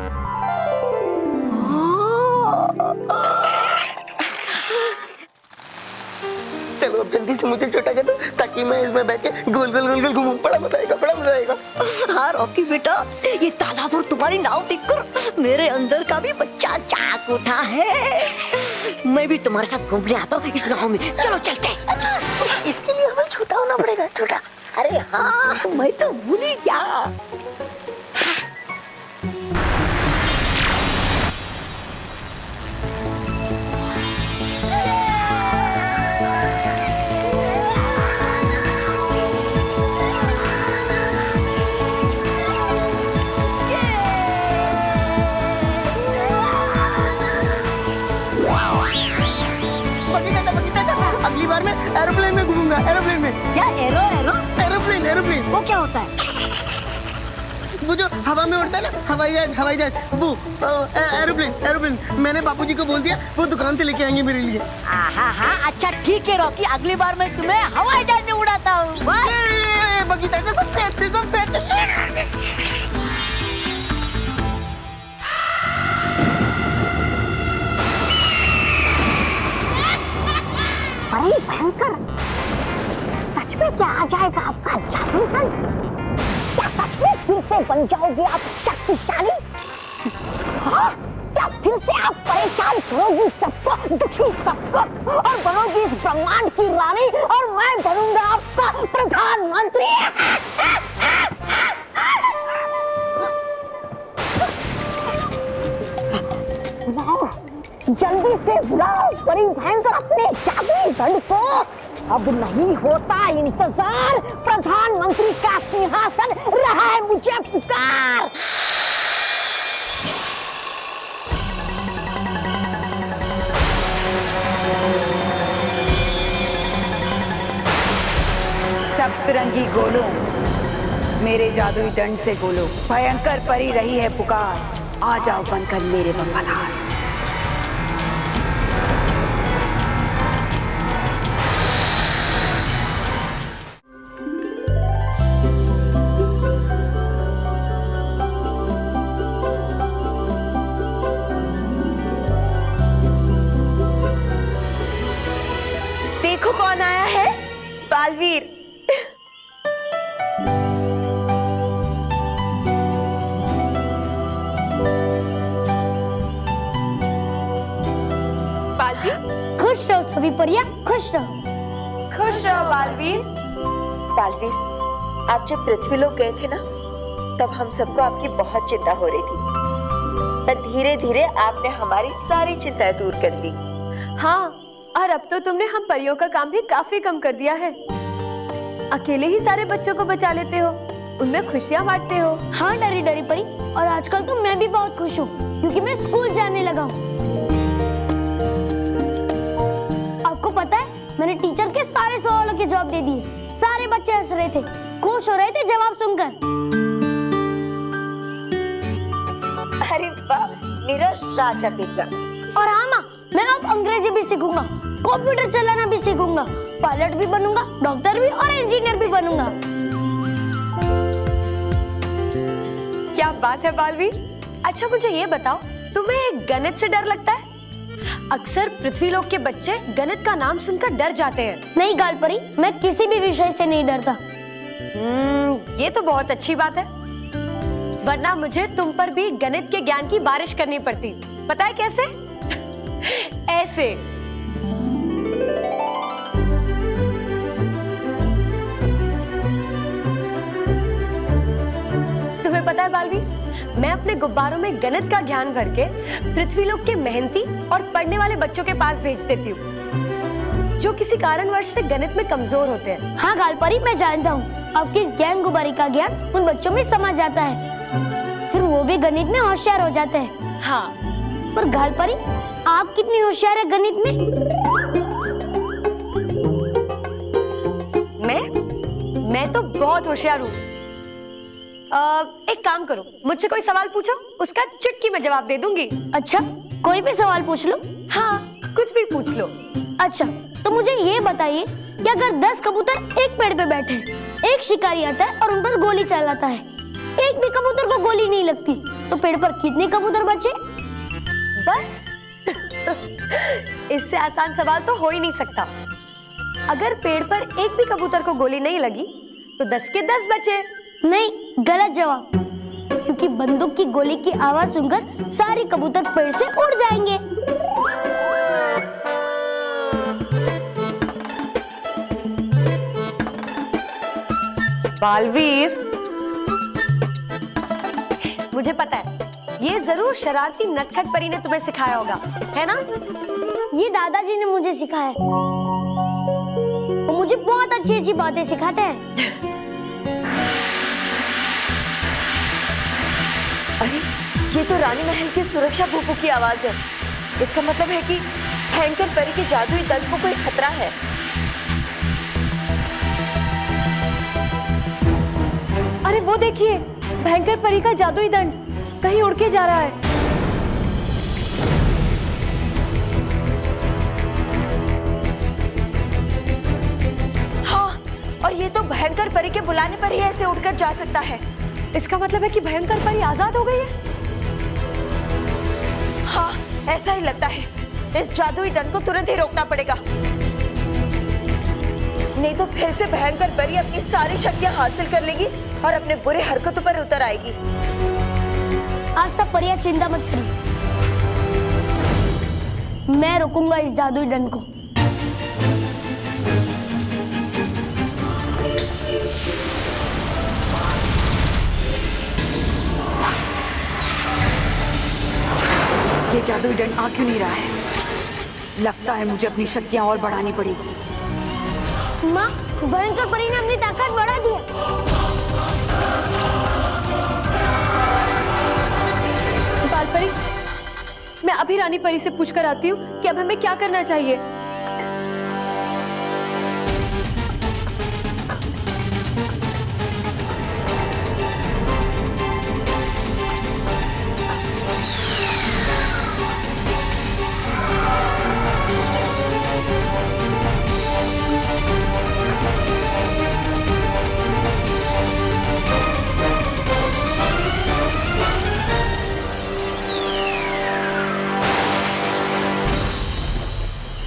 E: चलो अब जल्दी से मुझे छोटा कर दो ताकि मैं इसमें बैठ के गोल गोल गोल गोल घूमूं। बड़ा मजा आएगा, बड़ा मजा आएगा।
H: हाँ रॉकी बेटा, ये तालाब और तुम्हारी नाव देखकर मेरे अंदर का भी बच्चा जाग उठा है। मैं भी तुम्हारे साथ घूमने आता हूँ इस नाव में। चलो चलते हैं।
E: इसके लिए हमें छोटा होना पड़ेगा। छोटा?
H: अरे हाँ, मैं तो भूल ही गया।
E: एरोप्लेन में।
H: क्या एरो एरो?
E: Aeroplane aeroplane.
H: वो क्या होता है?
E: वो जो हवा में उड़ता है ना, हवाई जहाज वो एरोप्लेन एरोप्लेन। मैंने बापूजी को बोल दिया वो दुकान से लेके आएंगे मेरे लिए।
H: हाँ, अच्छा ठीक है रॉकी, अगली बार मैं तुम्हें हवाई जहाज में उड़ाता हूँ।
E: बगीचा के सबसे अच्छे
H: अरे भयंकर, सच में क्या आ जाएगा आपका जादू कल? क्या सच में फिर से बन जाओगे आप शक्तिशाली? हाँ? क्या फिर से आप परेशान करोगी सबको, दुखी सबको, और बनोगी इस ब्रह्मांड की रानी, और मैं बनूंगा आपका प्रधानमंत्री? बुलाओ, जल्दी से बुलाओ परी भयंकर अपने जादुई दंड को। अब नहीं होता इंतजार, प्रधानमंत्री का सिंहासन रहा है मुझे पुकार।
I: सप्तरंगी गोलों, मेरे जादुई दंड से बोलो, भयंकर परी रही है पुकार, आ जाओ बनकर मेरे वफादार।
J: देखो कौन आया है, बालवीर। बालवीर,
C: खुश रहो सभी परियां, खुश रहो।
J: खुश रहो बालवीर। बालवीर, आप जब पृथ्वीलोक गए थे ना, तब हम सबको आपकी बहुत चिंता हो रही थी, पर धीरे धीरे आपने हमारी सारी चिंताएं दूर कर दी।
K: हाँ, और अब तो तुमने हम परियों का काम भी काफी कम कर दिया है। अकेले ही सारे बच्चों को बचा लेते हो, उनमें खुशियाँ बांटते हो।
C: हाँ डरी डरी परी, और आजकल तो मैं भी बहुत खुश हूँ क्योंकि मैं स्कूल जाने लगा हूँ। आपको पता है, मैंने टीचर के सारे सवालों के जवाब दे दिए। सारे बच्चे हंस रहे थे, खुश हो रहे थे जवाब सुनकर।
J: अरे वाह, मेरा राजा बेटा।
C: और हाँ माँ, मैं अब अंग्रेजी भी सीखूंगा, कंप्यूटर चलाना भी सीखूंगा, पायलट भी बनूंगा, डॉक्टर भी और इंजीनियर भी बनूंगा।
J: क्या बात है बालवीर।
K: अच्छा मुझे ये बताओ, तुम्हें गणित से डर लगता है? अक्सर पृथ्वीलोक के बच्चे गणित का नाम सुनकर डर जाते हैं।
C: नहीं गालपरी, मैं किसी भी विषय से नहीं डरता।
K: ये तो बहुत अच्छी बात है, वरना मुझे तुम पर भी गणित के ज्ञान की बारिश करनी पड़ती। पता है कैसे? ऐसे। तुम्हें पता है बालवीर, मैं अपने गुब्बारों में गणित का ज्ञान भर के पृथ्वीलोक के मेहनती और पढ़ने वाले बच्चों के पास भेज देती हूँ, जो किसी कारणवश से गणित में कमजोर होते हैं।
C: हाँ गालपरी, मैं जानता हूँ आपकी इस ज्ञान गुब्बारी का ज्ञान उन बच्चों में समा जाता है, फिर वो भी गणित में होशियार हो जाते हैं।
K: हाँ,
C: पर गालपरी, आप कितनी होशियार है गणित में?
K: मैं तो बहुत होशियार हूँ। एक काम करो, मुझसे कोई सवाल पूछो, उसका चुटकी में जवाब दे दूंगी।
C: अच्छा, कोई भी सवाल पूछ लो।
K: हाँ, कुछ भी पूछ लो।
C: अच्छा, तो मुझे ये बताइए कि अगर 10 कबूतर एक पेड़ पे बैठे, एक शिकारी आता है और उन पर गोली चलाता है, एक भी कबूतर को गोली नहीं लगती, तो पेड़ पर कितने कबूतर बचे?
K: बस इससे आसान सवाल तो हो ही नहीं सकता। अगर पेड़ पर एक भी कबूतर को गोली नहीं लगी, तो 10 के 10 बचे।
C: नहीं, गलत जवाब, क्योंकि बंदूक की गोली की आवाज सुनकर सारे कबूतर पेड़ से उड़ जाएंगे।
K: बालवीर, मुझे पता है, ये जरूर शरारती नटखट परी ने तुम्हें सिखाया होगा, है ना?
C: ये दादाजी ने मुझे सिखाया है। वो मुझे बहुत अच्छी अच्छी बातें सिखाते हैं।
J: अरे, ये तो रानी महल की सुरक्षा भूपू की आवाज है। इसका मतलब है कि भयंकर परी के जादुई दल को कोई खतरा है।
L: अरे वो देखिए, भयंकर परी का जादुई दंड कहीं उड़ के जा रहा है।
J: हाँ, और ये तो भयंकर परी के बुलाने पर ही ऐसे उड़कर जा सकता है।
K: इसका मतलब है कि भयंकर परी आजाद हो गई है।
J: हाँ, ऐसा ही लगता है। इस जादुई दंड को तुरंत ही रोकना पड़ेगा, नहीं तो फिर से भयंकर परी अपनी सारी शक्तियां हासिल कर लेगी और अपने बुरे हरकतों पर उतर आएगी।
C: आप सब परियां चिंता मत करिए, मैं रोकूंगा इस जादुई दंड को।
I: ये जादुई दंड आ क्यों नहीं रहा है? लगता है मुझे अपनी शक्तियां और बढ़ानी पड़ेगी।
C: माँ, भयंकर परी ने अपनी ताकत बढ़ा दी है।
L: बालपरी, मैं अभी रानी परी से पूछ कर आती हूँ कि अब हमें क्या करना चाहिए।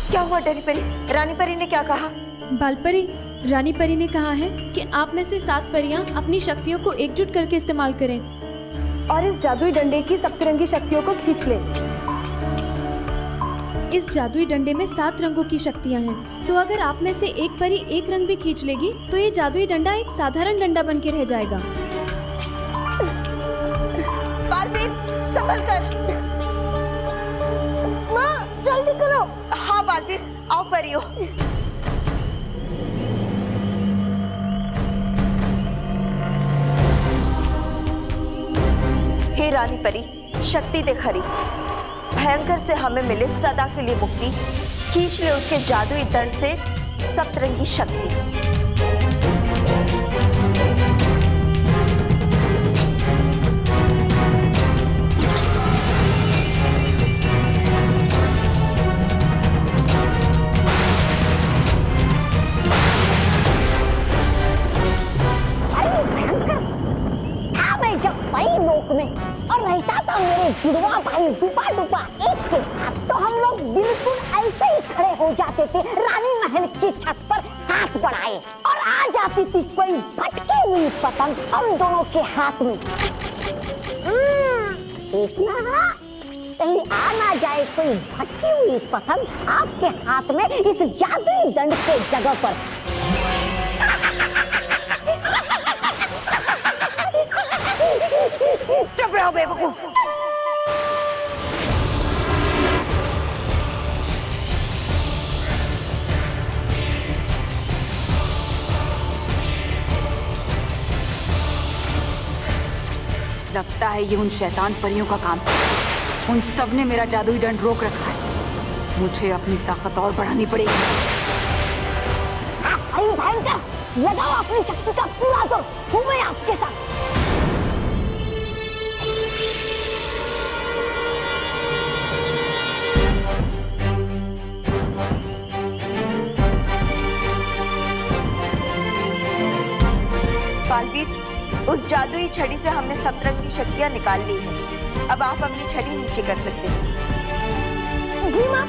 J: क्या हुआ डरी परी? रानी परी ने क्या कहा?
L: बालपरी, रानी परी ने कहा है कि आप में से 7 परियां अपनी शक्तियों को एकजुट करके इस्तेमाल करें और इस जादुई डंडे की सप्तरंगी शक्तियों को खींच लें। इस जादुई डंडे में 7 रंगों की शक्तियां हैं, तो अगर आप में से एक परी एक रंग भी खींच लेगी तो ये जादुई डंडा एक साधारण डंडा बन के रह जाएगा।
J: बालवीर, संभल कर।
C: माँ, जल्दी करो।
J: हाँ बालवीर, आओ परियो। हे रानी परी, शक्ति दे खरी। भयंकर से हमें मिले सदा के लिए मुक्ति, खींच ले उसके जादुई दंड से सप्तरंगी शक्ति।
H: और रहता था मेरे जुड़वा भाई डुबा डुबा एक के साथ, तो हम लोग बिल्कुल ऐसे ही खड़े हो जाते थे रानी महल की छत पर हाथ बढ़ाए, और आ जाती थी कोई भटकी हुई पतंग हम दोनों के हाथ में। देखना कहीं आ ना जाए कोई भटकी हुई पतंग आपके हाथ में इस जादुई दंड के जगह पर।
I: चुप रहो बेवकूफ। लगता है ये उन शैतान परियों का काम है। उन सब ने मेरा जादुई दंड रोक रखा है। मुझे अपनी ताकत और बढ़ानी पड़ेगी।
H: अरे भयंकर, लगाओ अपनी शक्ति का पूरा जोर, हूँ मैं आपके साथ।
J: बालवीर, उस जादुई छड़ी से हमने सप्तरंगी शक्तियां निकाल ली है। अब आप अपनी छड़ी नीचे कर सकते हैं।
H: जी माँ।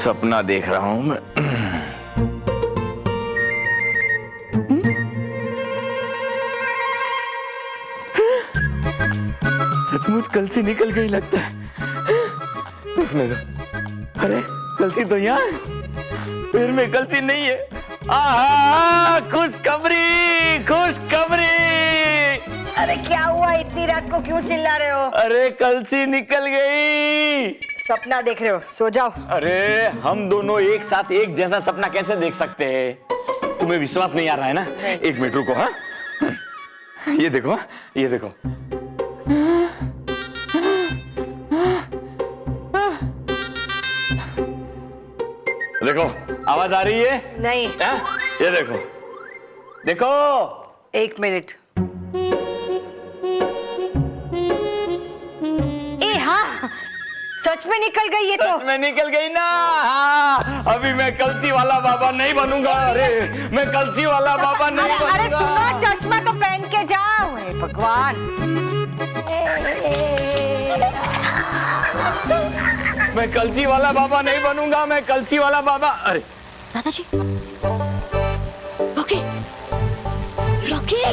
B: सपना देख रहा हूं मैं। सचमुच कलसी निकल गई लगता है। अरे कलसी तो यहाँ है, पैर में कलसी नहीं है। खुशखबरी खुशखबरी।
G: अरे क्या हुआ, इतनी रात को क्यों चिल्ला रहे हो?
B: अरे कलसी निकल गई।
G: सपना देख रहे हो, सो जाओ।
B: अरे हम दोनों एक साथ एक जैसा सपना कैसे देख सकते हैं? तुम्हें विश्वास नहीं आ रहा है ना? एक मिनट रुको। हाँ, ये देखो, ये देखो। देखो आवाज आ रही है?
G: नहीं।
B: ये देखो, देखो।
G: एक मिनट। ए हाँ, सच में निकल गई ये तो।
B: सच में निकल गई ना। हाँ, अभी मैं कलसी वाला बाबा नहीं बनूंगा। अरे मैं कलसी वाला बाबा नहीं बनूंगा।
G: अरे सुनो, चश्मा तो पहन के जाओ। हे भगवान।
B: मैं कलसी वाला बाबा नहीं बनूंगा। मैं कलसी वाला बाबा। अरे
H: दादाजी, रॉकी, रॉकी,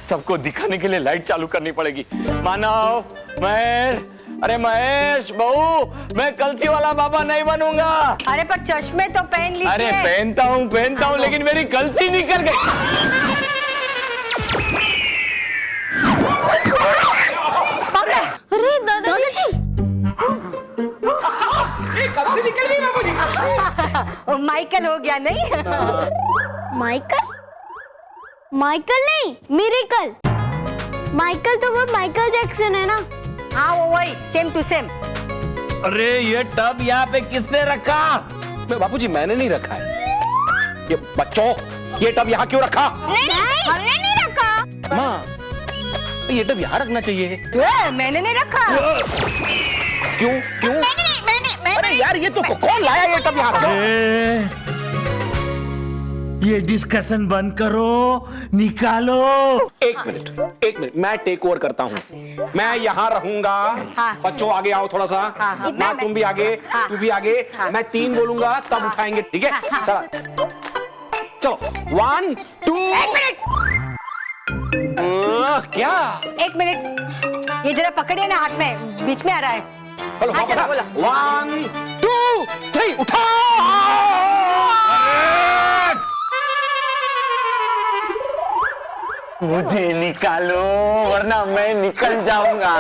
B: सबको दिखाने के लिए लाइट चालू करनी पड़ेगी। मानव, महेश, अरे महेश बहू, मैं कलसी वाला बाबा नहीं बनूंगा।
G: अरे पर चश्मे तो पहन लीजिए।
B: अरे पहनता हूँ लेकिन मेरी कलसी निकल गई।
C: अरे दादाजी,
D: कलसी निकल गई बाबूजी।
G: माइकल हो गया नहीं?
C: माइकल? माइकल नहीं, मिरेकल। माइकल तो वो माइकल जैक्सन है ना?
G: हाँ वो वही, सेम टू सेम।
B: अरे ये टब यहाँ पे किसने रखा?
D: बापूजी मैंने नहीं रखा है। ये बच्चों, ये टब यहाँ क्यों रखा?
C: नहीं, हमने नहीं रखा।
D: माँ, ये टब यहाँ रखना चाहिए।
G: मैंने नहीं रखा।
D: क्यों क्यों? मैंने अरे यार, ये तो कौन लाया ये टब यहाँ रखा?
B: ये डिस्कशन बंद करो, निकालो।
D: एक मिनट, मैं टेक ओवर करता हूँ। मैं यहाँ रहूंगा।
G: हाँ।
D: बच्चों आगे आओ थोड़ा सा।
G: हाँ।
D: ना तुम भी आगे, तू भी आगे। मैं 3 बोलूंगा तब उठाएंगे, ठीक है? चलो 1 2।
G: एक मिनट।
D: क्या?
G: एक मिनट, ये जरा पकड़िए ना, हाथ में बीच में आ रहा है।
D: बोलो,
G: हाँ, चलो, बोलो।
D: 1 2 3 उठा।
B: मुझे निकालो वरना मैं निकल जाऊंगा।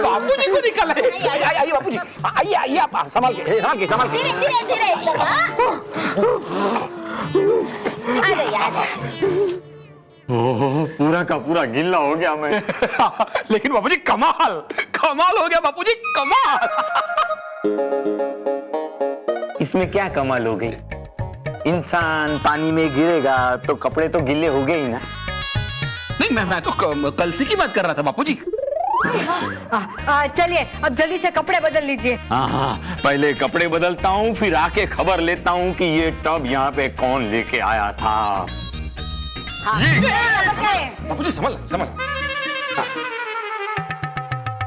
D: बापूजी को निकल है। आइए बापूजी, आइए आप संभाल के, संभाल के।
H: धीरे एकदम। आ जाइए।
B: ओह, पूरा का पूरा गिल्ला हो गया मैं।
D: लेकिन बापूजी कमाल हो गया बापूजी, कमाल।
B: इसमें क्या कमाल हो गई? इंसान पानी में गिरेगा तो कपड़े तो गिल्ले हो गए ही ना।
D: नहीं, मैं तो कलसी की बात कर रहा था बापूजी।
G: चलिए अब जल्दी से कपड़े बदल लीजिए।
B: हाँ, पहले कपड़े बदलता हूँ, फिर आके खबर लेता हूँ कि ये टब यहाँ पे कौन लेके आया था।
D: बापूजी संभल।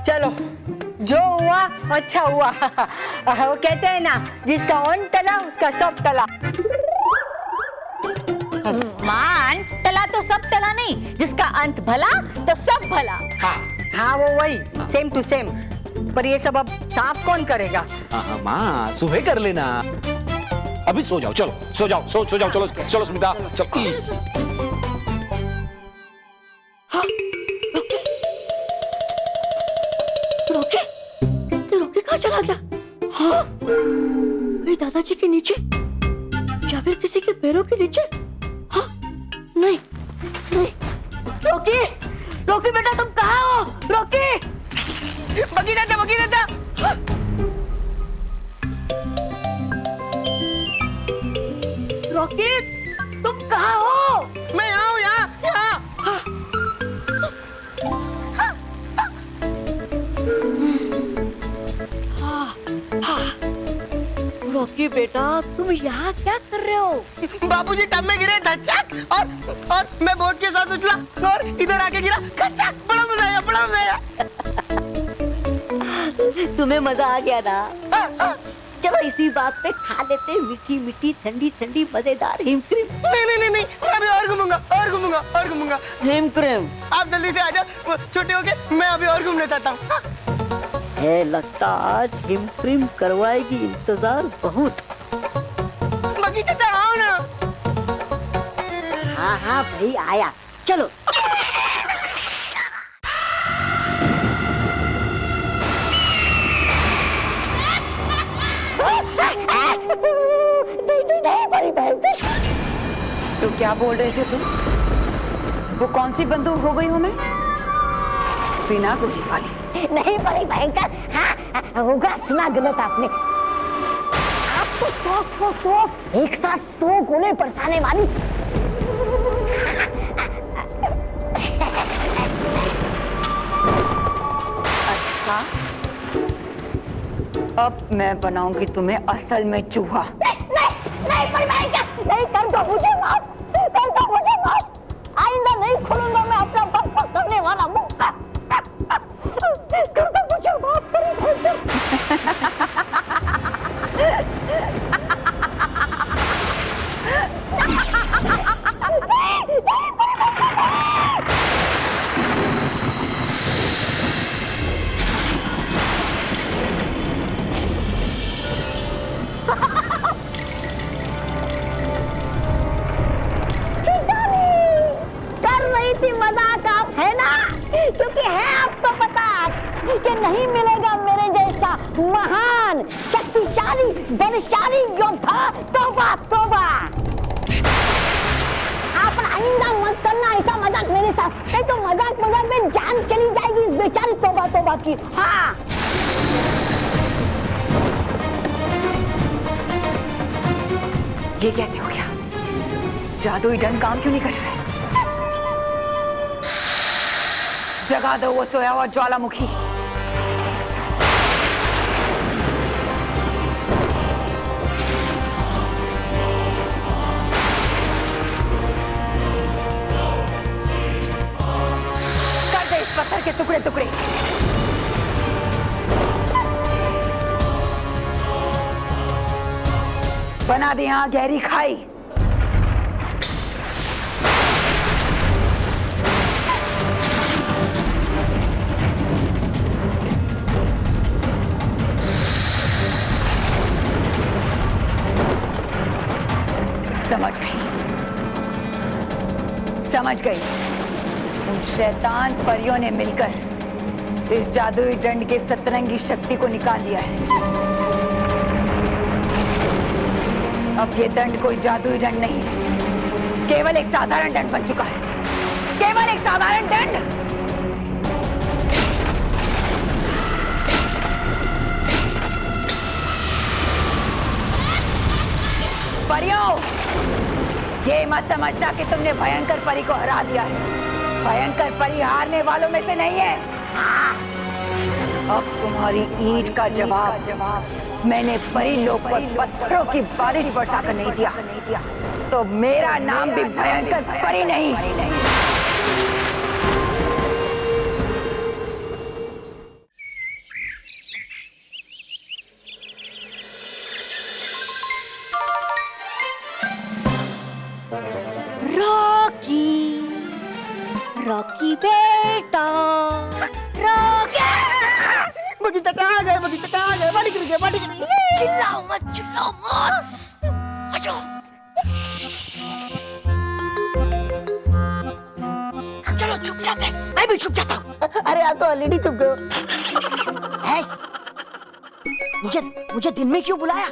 G: चलो, जो हुआ अच्छा हुआ। वो कहते हैं ना, जिसका अंत टला उसका सब टला।
H: मान टला तो सब टला नहीं, जिसका अंत भला तो सब भला।
G: हाँ वो वही, सेम टू सेम। पर ये सब अब साफ कौन करेगा?
D: माँ, सुबह कर लेना। अभी सो जाओ, चलो सो जाओ। चलो स्मिता, चलो।
C: रोके कहाँ चला गया? हाँ, मेरे दादाजी के नीचे या फिर किसी के पैरों के नीचे? हाँ, नहीं। रोकी बेटा, तुम कहाँ हो? रोकी,
F: बगी दादा।
C: रोकी, तुम कहाँ हो?
F: मैं यहाँ हूँ, यहाँ।
C: रोकी बेटा, तुम यहाँ क्या कर रहे हो?
F: बापूजी टब में गिरे धचक, और मैं बोट के साथ उछला और इधर आके गिरा खचक। बड़ा मजा आया।
H: मजा आ गया ना। चलो इसी बात पे खा लेते मीठी मीठी ठंडी ठंडी मजेदार हिम क्रीम।
E: नहीं, मैं अभी और घूमूंगा।
H: हिम क्रीम
E: आप जल्दी से आ जाओ, छुट्टी होके मैं अभी और घूमना चाहता हूँ।
H: है लगता आज हिम क्रीम करवाएगी, इंतजार बहुत।
E: बगी चाचा आओ ना।
H: हाँ भाई आया, चलो।
I: तो क्या बोल रहे थे तुम? वो कौन सी बंदूक हो गई हूँ मैं? बिना गोली वाली।
H: नहीं बड़ी भयंकर, हाँ होगा, सुना गलत आपने। आपको तो एक साथ 100 गोले बरसाने वाली।
I: अच्छा, अब मैं बनाऊंगी तुम्हें असल में चूहा।
H: नहीं बड़ी भयंकर, नहीं कर दो मुझे माफ, कर दो मुझे माफ। आइंदा नहीं खोलूंगा मैं अपना बक बक करने वाला मुंह। कर दो मुझे माफ, मजाक आप है ना, क्योंकि है आपको पता कि नहीं मिलेगा मेरे जैसा महान शक्तिशाली बलशाली योद्धा। तौबा तौबा, आप आइंदा मत करना ऐसा मजाक मेरे साथ, नहीं तो मजाक में जान चली जाएगी इस बेचारी तौबा तौबा की। हाँ
I: ये कैसे हो गया? जादुई डंड काम क्यों नहीं कर रहा है? जगा दो वो सोया हुआ ज्वालामुखी। कर दे इस पत्थर के टुकड़े टुकड़े। बना दे यहां गहरी खाई। समझ गई। उन शैतान परियों ने मिलकर इस जादुई दंड के सतरंगी शक्ति को निकाल लिया है। अब ये दंड कोई जादुई दंड नहीं है, केवल एक साधारण दंड बन चुका है, केवल एक साधारण दंड। परियों, ये मत समझना कि तुमने भयंकर परी को हरा दिया है। भयंकर परी हारने वालों में से नहीं है। अब तुम्हारी ईंट का जवाब मैंने परी लोक पर पत्थरों की बारिश बरसा कर नहीं दिया, तो मेरा नाम भी भयंकर परी नहीं।
H: रॉकी बेटा, रॉकी।
E: बगीचा आ गए, बाड़ी कर गए।
H: चिल्लाओ मत। आजो। चलो छुप जाते, मैं भी छुप जाता हूँ।
E: अरे आप तो ऑलरेडी छुप गए हो।
H: मुझे दिन में क्यों बुलाया?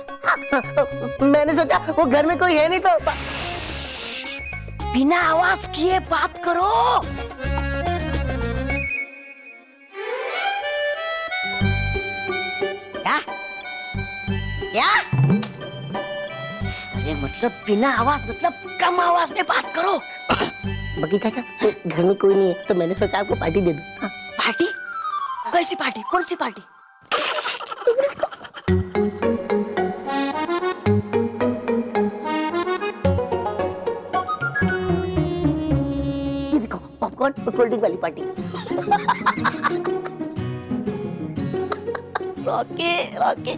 E: मैंने सोचा वो घर में कोई है नहीं तो।
H: बिना आवाज किए बात करो। क्या? अरे मतलब बिना आवाज मतलब कम आवाज में बात करो।
E: बगीचा चाचा घर में कोई नहीं है तो मैंने सोचा आपको पार्टी दे दूं।
H: पार्टी? कैसी पार्टी? कौन सी पार्टी?
E: ये देखो पॉपकॉर्न और कोल्ड ड्रिंक वाली पार्टी।
H: रॉकी रॉकी,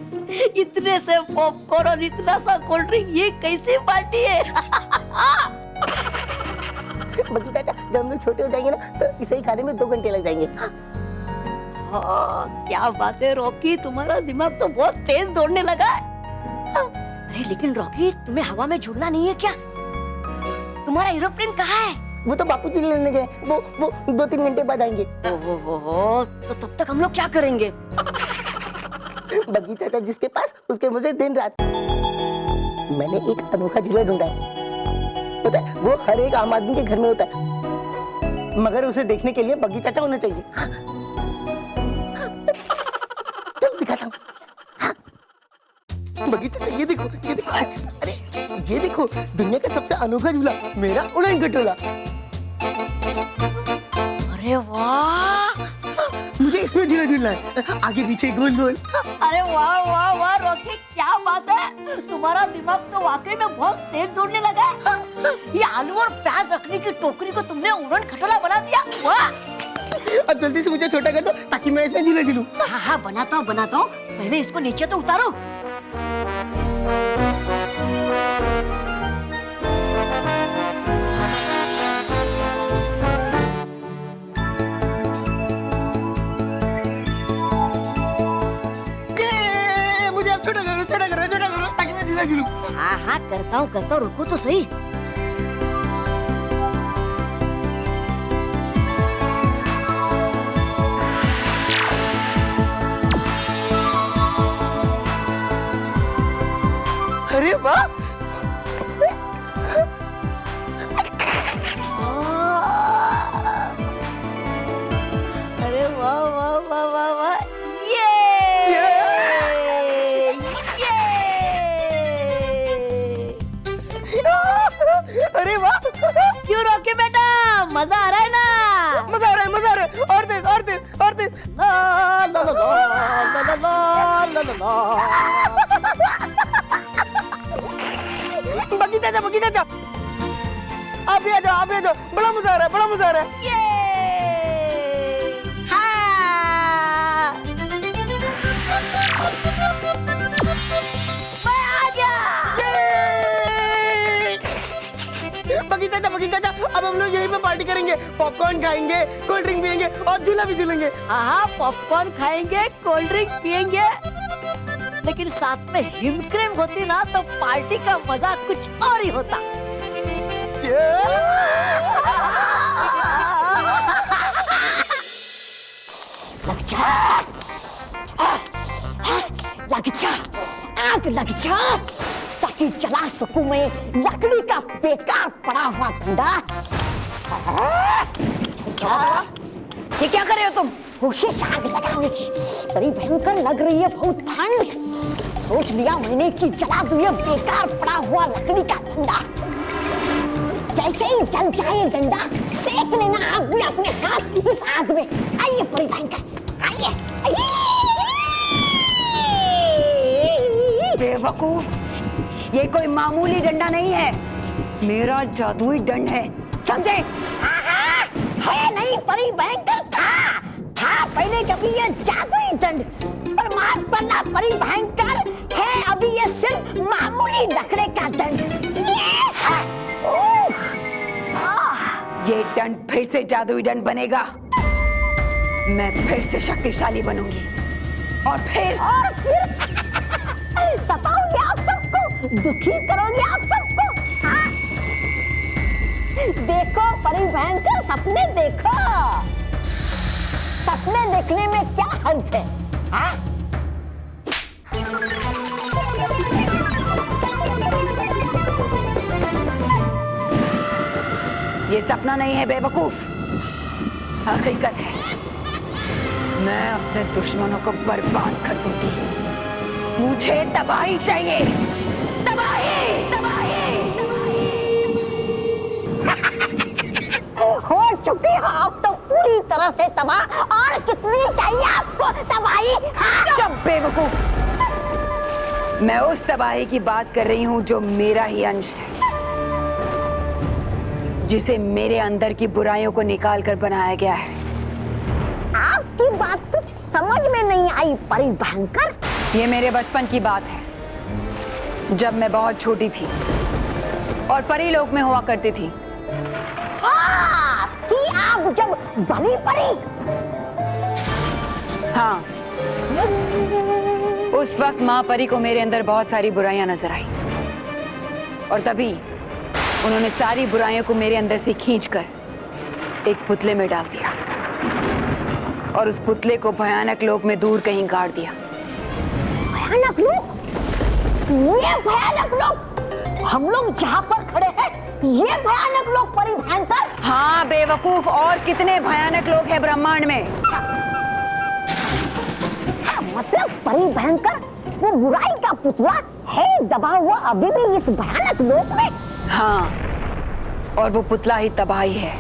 H: इतने से पॉपकॉर्न और इतना सा कोल्ड ड्रिंक, ये कैसी पार्टी है?
E: बगी चाचा, जब हम लोग छोटे हो जाएंगे ना तो इसे ही खाने में 2 घंटे लग जाएंगे।
H: हाँ, क्या बात है रॉकी, तुम्हारा दिमाग तो बहुत तेज दौड़ने लगा है। अरे लेकिन रॉकी, तुम्हें हवा में झूलना नहीं है क्या? तुम्हारा एरोप्लेन कहाँ है?
E: वो तो बापूजी लेने गए, वो 2-3 घंटे बाद आएंगे।
H: ओहो, तो तब तक हम लोग क्या करेंगे?
E: बगी चाचा जिसके पास, उसके मुझे दिन रात। मैंने एक अनोखा झूला ढूंढा है, पता है वो हर एक आम आदमी के घर में होता है, मगर उसे देखने के लिए बगी चाचा होना चाहिए। चल दिखाता हूँ। बगी चाचा ये देखो, ये देखो, अरे ये देखो, दुनिया का सबसे अनोखा झूला, मेरा उड़न खटोला।
H: अरे वाह,
E: मुझे इसमें झूला झूलना है, आगे पीछे गोल गोल।
H: अरे वाह वाह वाह रॉकी, क्या बात है, तुम्हारा दिमाग तो वाकई में बहुत तेज दौड़ने लगा है। ये आलू और प्याज रखने की टोकरी को तुमने उड़न खटोला बना दिया। वाह,
E: अब जल्दी से मुझे छोटा कर दो ताकि मैं इसमें झूला झूलूं।
H: हाँ बनाता हूँ, पहले इसको नीचे तो उतारो।
E: छोटा करो ताकि मैं झूला झूलूं।
H: हाँ करता हूँ, रुको तो सही।
E: अरे वाह,
H: अरे वाह वाह वाह वाह वाह,
E: अरे वाह,
H: क्यों रॉकी बेटा, मजा आ रहा है ना?
E: मजा आ रहा है, और तेज और तेज और तेज।
H: ला ला ला ला ला ला ला ला।
E: बगी चाचा, आप भी आ जाओ, बड़ा मजा आ रहा है।
H: हाँ, मैं आ गया।
E: बगी चाचा, अब हम लोग यहीं पे पार्टी करेंगे, पॉपकॉर्न खाएंगे, कोल्ड ड्रिंक पियेंगे और झूला भी झूलेंगे।
H: हाँ, पॉपकॉर्न खाएंगे, कोल्ड ड्रिंक पियेंगे, लेकिन साथ में हिम क्रीम होती ना तो पार्टी का मजा कुछ और ही होता। आग लग जा ताकि जला सकूं मैं लकड़ी का बेकार पड़ा हुआ डंडा।
I: ये क्या कर रहे हो तुम?
H: कोशिश आग लगाने की, बड़ी भयंकर लग रही है, बहुत ठंड। सोच लिया मैंने कि जला दूं ये बेकार पड़ा हुआ लकड़ी का डंडा। जैसे ही जल जाए डंडा, सेक लेना आप भी अपने हाथ इस आग में। आइए बड़ी भयंकर, आइए।
I: बेवकूफ, ये कोई मामूली डंडा नहीं है, मेरा जादुई दंड है, समझे?
H: है नहीं, बड़ी भयंकर था पहले कभी ये जादुई दंड, पर माफ करना बड़ी भयंकर है अभी ये सिर्फ मामूली लकड़े का दंड।
I: ये दंड फिर से जादुई दंड बनेगा, मैं फिर से शक्तिशाली बनूंगी और फिर
H: सताओगे आप सबको, दुखी करोगे आप सबको। देखो बड़ी भयंकर, सपने देखो, सपने देखने में क्या हर्ज है?
I: ये सपना नहीं है बेवकूफ, हकीकत है। मैं अपने दुश्मनों को बर्बाद कर दूंगी, मुझे तबाही चाहिए, तबाही, तबाही।
H: हो चुकी हो अब तो पूरी तरह से तबाह, और कितनी चाहिए आपको तबाही?
I: चुप बेवकूफ, मैं उस तबाही की बात कर रही हूँ जो मेरा ही अंश है, जिसे मेरे अंदर की बुराइयों को निकाल कर बनाया गया है।
H: आप आपकी बात कुछ समझ में नहीं आई परी भयंकर।
I: ये मेरे बचपन की बात है, जब मैं बहुत छोटी थी और परी लोक में हुआ करती थी।
H: हाँ, कि आप जब बनी परी।
I: हाँ, उस वक्त माँ परी को मेरे अंदर बहुत सारी बुराइयां नजर आई और तभी उन्होंने सारी बुराइयों को मेरे अंदर से खींचकर एक पुतले में डाल दिया और उस पुतले को भयानक लोक में दूर कहीं गाड़ दिया।
H: भयानक लोक? ये भयानक लोक? हम लोग जहाँ पर खड़े हैं ये भयानक लोक परी भयंकर?
I: हाँ बेवकूफ, और कितने भयानक लोग हैं ब्रह्मांड में।
H: हाँ, मतलब परी भयंकर वो बुराई का पुतला है दबा हुआ अभी भी इस भयानक लोक में?
I: हाँ, और वो पुतला ही तबाही है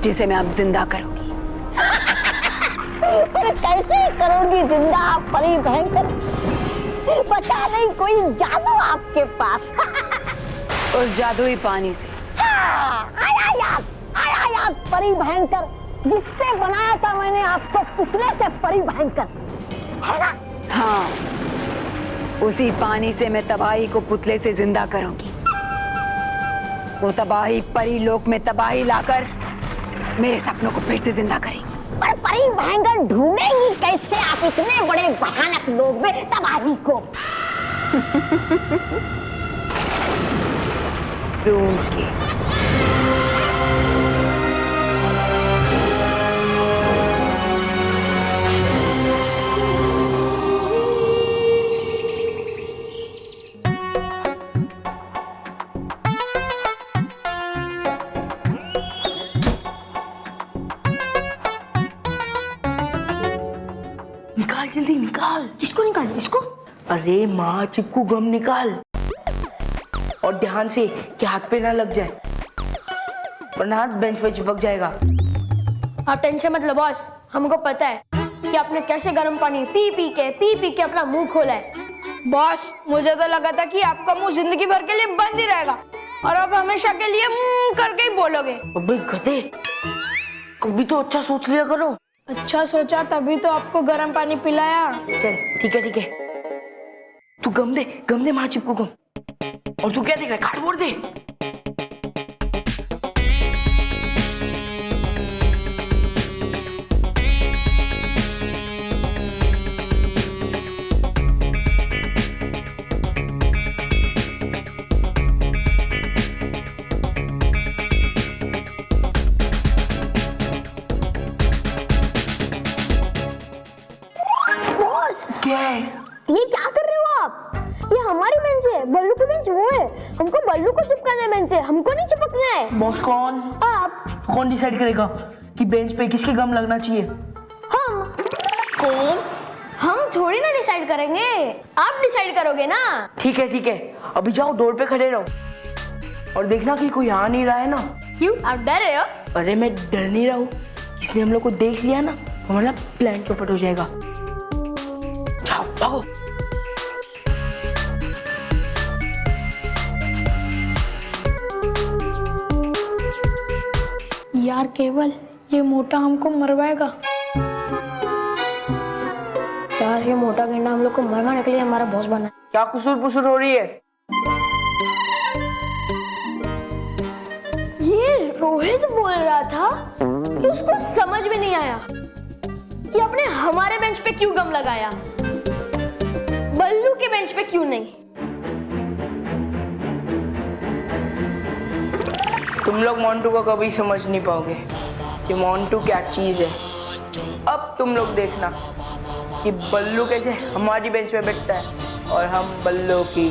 I: जिसे मैं अब जिंदा करूंगी।
H: अरे कैसे करोगी जिंदा आप परी भयंकर? बता नहीं कोई जादू आपके पास?
I: उस जादुई पानी से।
H: हाँ, आया याद परी भयंकर, जिससे बनाया था मैंने आपको पुतले से परी भयंकर, है ना?
I: हाँ, उसी पानी से मैं तबाही को पुतले से जिंदा करूंगी। वो तबाही परी लोक में तबाही लाकर मेरे सपनों को फिर से जिंदा करेगी।
H: पर परी भयंकर ढूंढेंगी कैसे आप इतने बड़े भयानक लोक में तबाही को?
I: सूंघ के।
F: निकाल जल्दी निकाल।
A: इसको निकाल, इसको।
F: अरे माँ चिपकू गम निकाल और ध्यान से कि हाथ पे ना लग जाए वरना हाथ बेंच पे चिपक जाएगा।
A: आप टेंशन मत लो बॉस, हमको पता है कि आपने कैसे गर्म पानी पी पी के अपना मुंह खोला है।
F: बॉस मुझे तो लगा था कि आपका मुंह जिंदगी भर के लिए बंद ही रहेगा और आप हमेशा के लिए करके ही बोलोगे। अबे गधे, कभी तो अच्छा सोच लिया करो।
A: अच्छा सोचा तभी तो आपको गर्म पानी पिलाया।
F: चल ठीक है, तू गम दे माँ चिपकू गम। और तू क्या देख रहा है, कार्डबोर्ड दे। क्या है?
A: ये क्या कर रहे हो आप? ये हमारी बेंच है, बल्लू की बेंच वो है। हमको बल्लू को चिपकाना है बेंच से, हमको नहीं चिपकना है।
F: बॉस कौन?
A: आप।
F: कौन डिसाइड करेगा कि बेंच पे किसके गम लगना चाहिए?
A: हम। कौन? हम थोड़ी ना डिसाइड करेंगे, आप डिसाइड करोगे ना।
F: ठीक है, अभी जाओ डोर पे खड़े रहो और देखना कि कोई आ नहीं रहा है ना।
A: क्यों, आप डर रहे हो?
F: अरे मैं डर नहीं रहा हूँ, इसने हम लोग को देख लिया ना हमारा प्लान चौपट हो जाएगा। जाओ भागो।
A: यार केवल ये मोटा हमको मरवाएगा। यार ये मोटा गेंडा हम लोग को मरवाने के लिए हमारा बॉस बना है।
F: क्या कुसूर पुसूर हो रही है?
A: ये रोहित बोल रहा था कि उसको समझ में नहीं आया कि आपने हमारे बेंच पे क्यों गम लगाया, बल्लू के बेंच पे क्यों नहीं।
F: तुम लोग मोंटू को कभी समझ नहीं पाओगे कि मोंटू क्या चीज है। अब तुम लोग देखना कि बल्लू कैसे हमारी बेंच पे बैठता है और हम बल्लू की।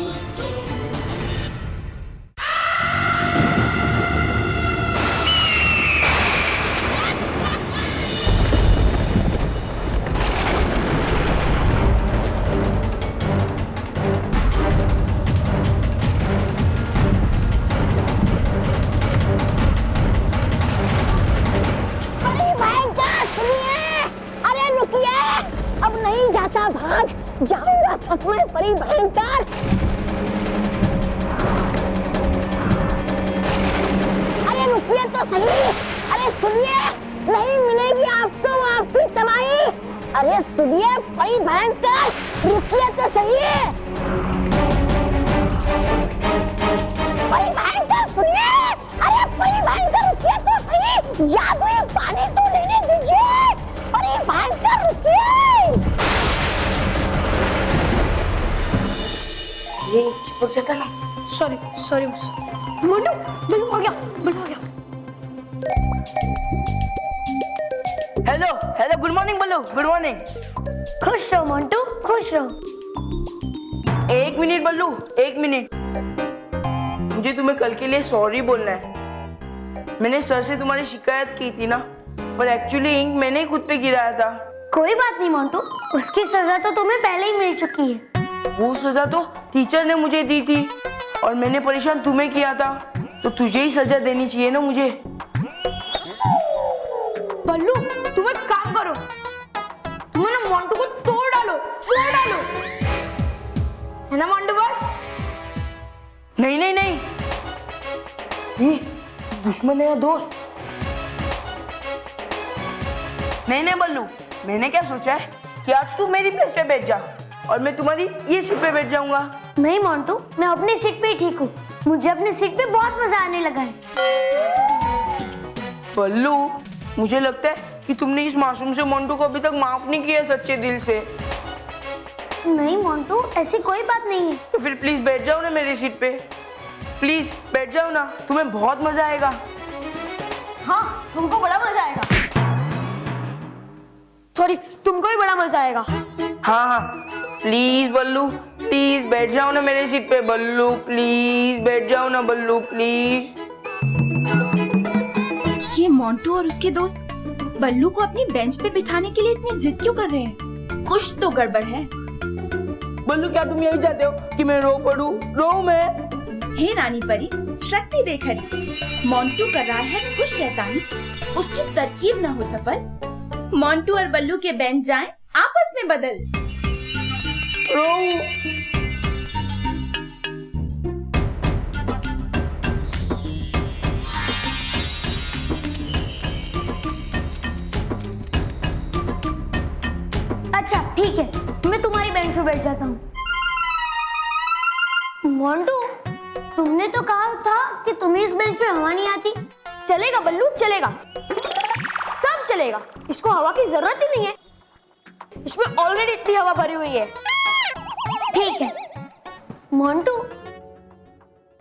H: भाग जाऊंगा थक में परी भयंकर। अरे रुकिए तो सही, अरे सुनिए, नहीं मिलेगी आपको आपकी तबाही। अरे सुनिए परी भयंकर, रुकिए तो सही। परी भयंकर सुनिए, अरे परी भयंकर रुकिए तो सही, जादुई पानी तो लेने दीजिए। परी भयंकर रुकिए।
F: ये चिपक जाता ना।
A: सॉरी सॉरी
C: मोंटू बल्लू आ गया, बल्लू आ गया।
F: हेलो हेलो, गुड मॉर्निंग बल्लू, गुड मॉर्निंग।
C: खुश रहो मोंटू, खुश रहो।
F: एक मिनट बल्लू, एक मिनट। मुझे तुम्हें कल के लिए सॉरी बोलना है। मैंने सर से तुम्हारी शिकायत की थी ना, पर एक्चुअली इंक मैंने ही खुद पे गिराया था।
C: कोई बात नहीं मोंटू, उसकी सजा तो तुम्हें पहले ही मिल चुकी है।
F: वो सजा तो टीचर ने मुझे दी थी और मैंने परेशान तुम्हें किया था, तो तुझे ही सजा देनी चाहिए ना मुझे। बल्लू तुम एक काम करो, तुम ना मोंटू को तोड़ डालो, है ना मोंटू बस? नहीं नहीं नहीं, ये दुश्मन है या दोस्त? नहीं नहीं बल्लू, मैंने क्या सोचा है कि आज तू मेरी प्लेस पे बैठ जा और मैं तुम्हारी ये सीट पे बैठ जाऊंगा।
C: नहीं मोंटू, मैं अपनी सीट पे ही ठीक हूँ। मुझे अपनी सीट पे बहुत मजा आने लगा है।
F: बल्लू मुझे लगता है कि तुमने इस मासूम से मोंटू को अभी तक माफ नहीं किया सच्चे दिल से।
C: नहीं मोंटू, ऐसी कोई बात नहीं है।
F: तो फिर प्लीज बैठ जाओ ना मेरी सीट पे, प्लीज बैठ जाओ ना, तुम्हें बहुत मजा आएगा।
K: हाँ, तुमको बड़ा मजा आएगा। सॉरी, तुमको भी बड़ा मजा आएगा।
F: हाँ हाँ, प्लीज बल्लू, प्लीज बैठ जाओ ना मेरी सीट पे। बल्लू प्लीज बैठ जाओ ना, बल्लू प्लीज।
L: ये मोंटू और उसके दोस्त बल्लू को अपनी बेंच पे बिठाने के लिए इतनी जिद क्यों कर रहे हैं? कुछ तो गड़बड़ है।
F: बल्लू क्या तुम यही चाहते हो कि मैं रो पड़ूं? रो मैं?
L: हे रानी परी, शक्ति देख रही। मोंटू कर रहा है खुश शैतानी, उसकी तरकीब न हो सफल। मोंटू और बल्लू के बेंच जाएं आपस में बदल।
F: रो।
C: अच्छा ठीक है, मैं तुम्हारी बेंच पे बैठ जाता हूँ। मोंटू, तुमने तो कहा था कि तुम्हें इस बेंच पे हवा नहीं आती।
K: चलेगा बल्लू, चलेगा, सब चलेगा। इसको हवा की जरूरत ही नहीं है, इसमें ऑलरेडी इतनी हवा भरी हुई है।
C: ठीक है मोंटू,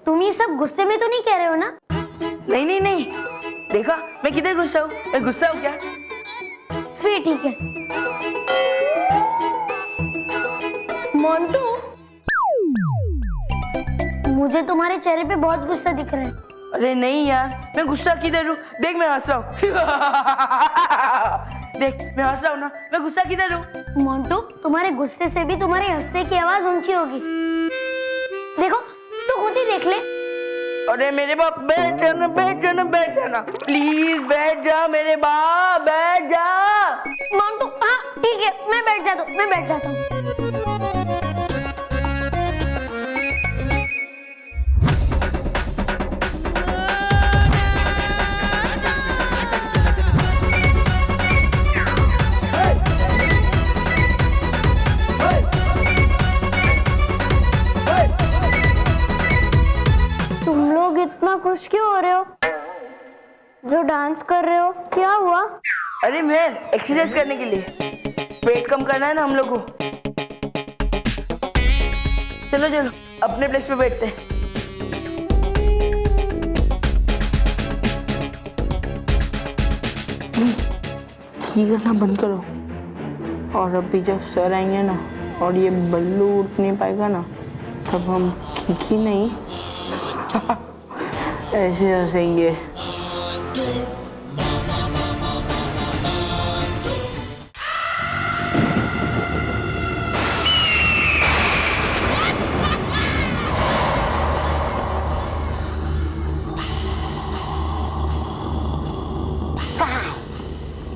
C: तुम ये सब गुस्से में तो नहीं कह रहे हो ना?
F: नहीं नहीं नहीं, देखा मैं किधर गुस्सा हूँ? मैं गुस्सा हूँ क्या?
C: फिर ठीक है। मोंटू, मुझे तुम्हारे चेहरे पे बहुत गुस्सा दिख रहा है।
F: अरे नहीं यार, मैं गुस्सा किधर हूँ? देख मैं हंस रहा हूँ। देख मैं हंस रहा हूँ ना, मैं गुस्सा किधर हूँ?
C: मोंटू, तुम्हारे गुस्से से भी तुम्हारे हंसने की आवाज ऊंची होगी। देखो, तू खुद ही देख ले।
F: अरे मेरे बाप, बैठ जाना, बैठ जाना, बैठ जाना, प्लीज बैठ जा मेरे बाप, बैठ जा।
C: मोंटू, हाँ ठीक है, मैं बैठ जाता हूँ, मैं बैठ जाता हूँ। तुम लोग इतना खुश क्यों हो रहे हो? जो डांस कर रहे हो, क्या हुआ?
F: अरे मैं एक्सरसाइज करने के लिए, पेट कम करना है ना हम लोग को। चलो चलो अपने प्लेस पे बैठते हैं। ठीक करना बंद करो, और अभी जब सर आएंगे ना और ये बल्लू उठ नहीं पाएगा ना, तब हम खीखी नहीं ऐसे हंसेंगे।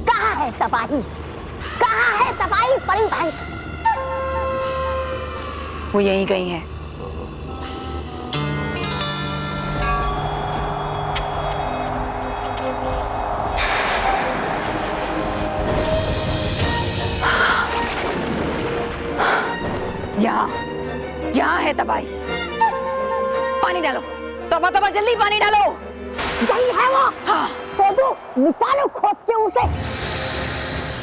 H: कहाँ है तबाही? कहाँ है तबाही परी भयंकर?
I: वो यहीं कहीं है। तबाही। पानी डालो, तबा तबा जल्दी पानी डालो।
H: यही है वो।
I: हाँ।
H: खोदो, निकालो खोद के उसे।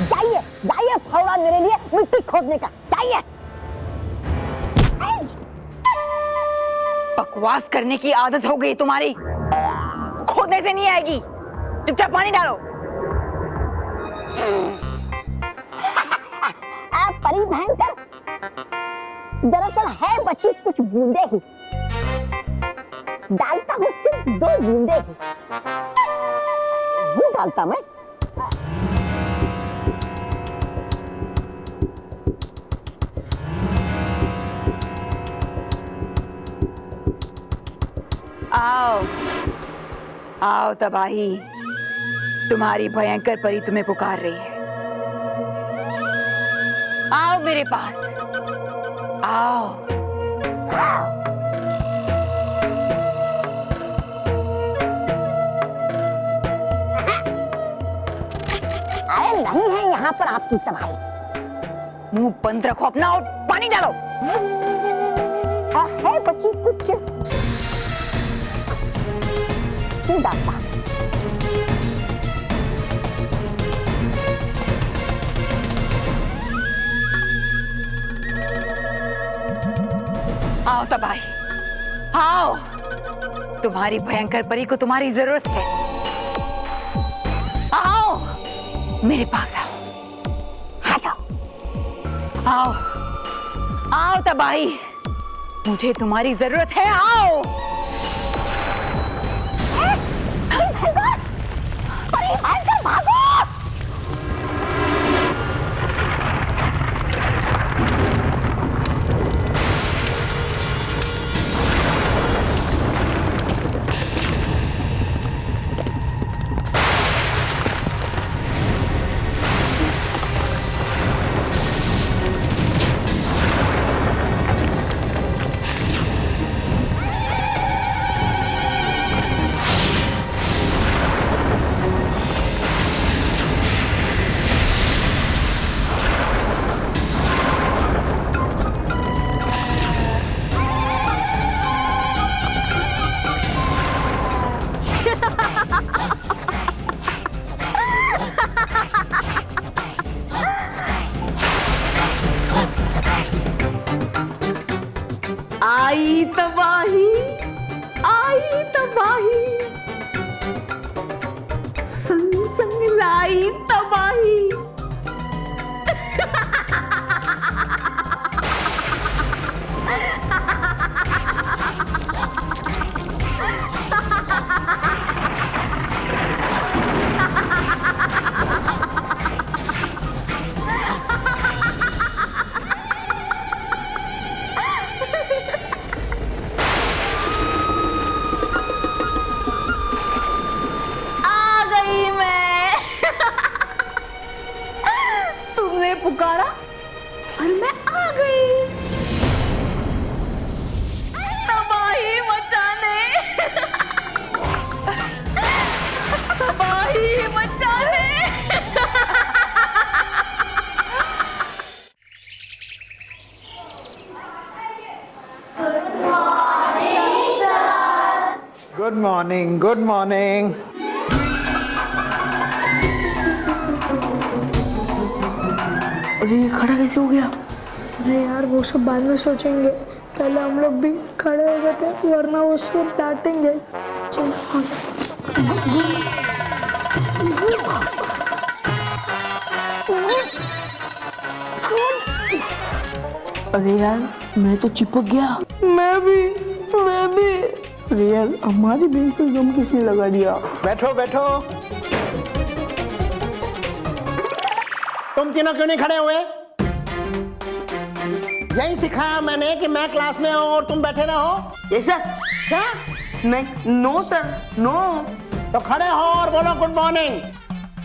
H: जाइए जाइए, फावड़ा मेरे लिए मिट्टी खोदने का। जाइए।
I: बकवास करने की आदत हो गई तुम्हारी, खोदने से नहीं आएगी। चुपचाप पानी डालो।
H: परी भयंकर, दरअसल है बची कुछ बूंदे ही। डालता हूँ सिर्फ 2 बूंदे ही। वो डालता मैं।
I: आओ आओ तबाही, तुम्हारी भयंकर परी तुम्हें पुकार रही है। आओ मेरे पास, आओ।
H: अरे नहीं है यहाँ पर आपकी तबाही।
I: मुंह बंद रखो अपना और पानी डालो।
H: है बची कुछ डालता।
I: आओ तबाही, आओ। तुम्हारी भयंकर परी को तुम्हारी जरूरत है। आओ मेरे पास आओ। आओ आओ तबाही, मुझे तुम्हारी जरूरत है। आओ।
H: भागो।
K: आई तबाही, आई तबाही, संग संग लाई तबाही।
F: पुकारा
K: और मैं आ गई तबाही मचाने, तबाही मचाने।
M: Good morning, good morning.
A: अरे ये खड़ा कैसे हो गया? अरे यार वो सब बाद में सोचेंगे, पहले हम लोग भी खड़े हो जाते हैं वरना वो सब डांटेंगे। चल
F: अरे यार मैं तो चिपक गया।
A: मैं भी।
F: अरे यार हमारी बेंच पे गम किसने लगा दिया?
M: बैठो बैठो। तुम तीनों क्यों नहीं खड़े हुए? यही सिखाया मैंने कि मैं क्लास में हूँ और तुम बैठे रहो।
F: ये सर
M: क्या?
F: नहीं, नो सर, नो।
M: तो खड़े हो और बोलो गुड मॉर्निंग।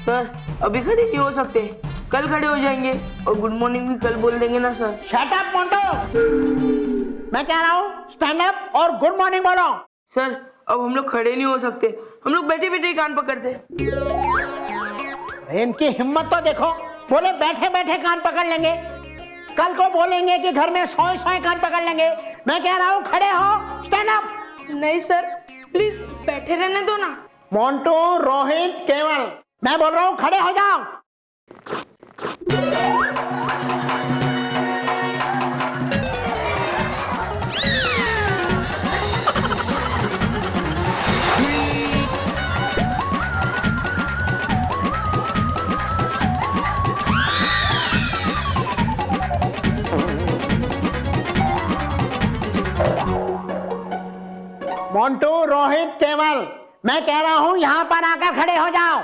F: सर अभी खड़े नहीं हो सकते, कल खड़े हो जाएंगे और गुड मॉर्निंग भी कल बोल देंगे ना सर।
M: Shut up Monte. मैं कह रहा हूँ स्टैंड अप और गुड मॉर्निंग बोलो।
F: सर अब हम लोग खड़े नहीं हो सकते, हम लोग बैठे बैठे कान पकड़ते।
M: इनकी हिम्मत तो देखो, बोले बैठे बैठे कान पकड़ लेंगे। कल को बोलेंगे कि घर में सोए सोए कान पकड़ लेंगे, मैं कह रहा हूँ खड़े हो, स्टैंड अप।
A: नहीं सर, प्लीज बैठे रहने दो ना।
M: मोंटू, रोहित, केवल, मैं बोल रहा हूँ खड़े हो जाओ। मोंटू, रोहित, केवल, मैं कह रहा हूँ यहाँ पर आकर खड़े हो जाओ।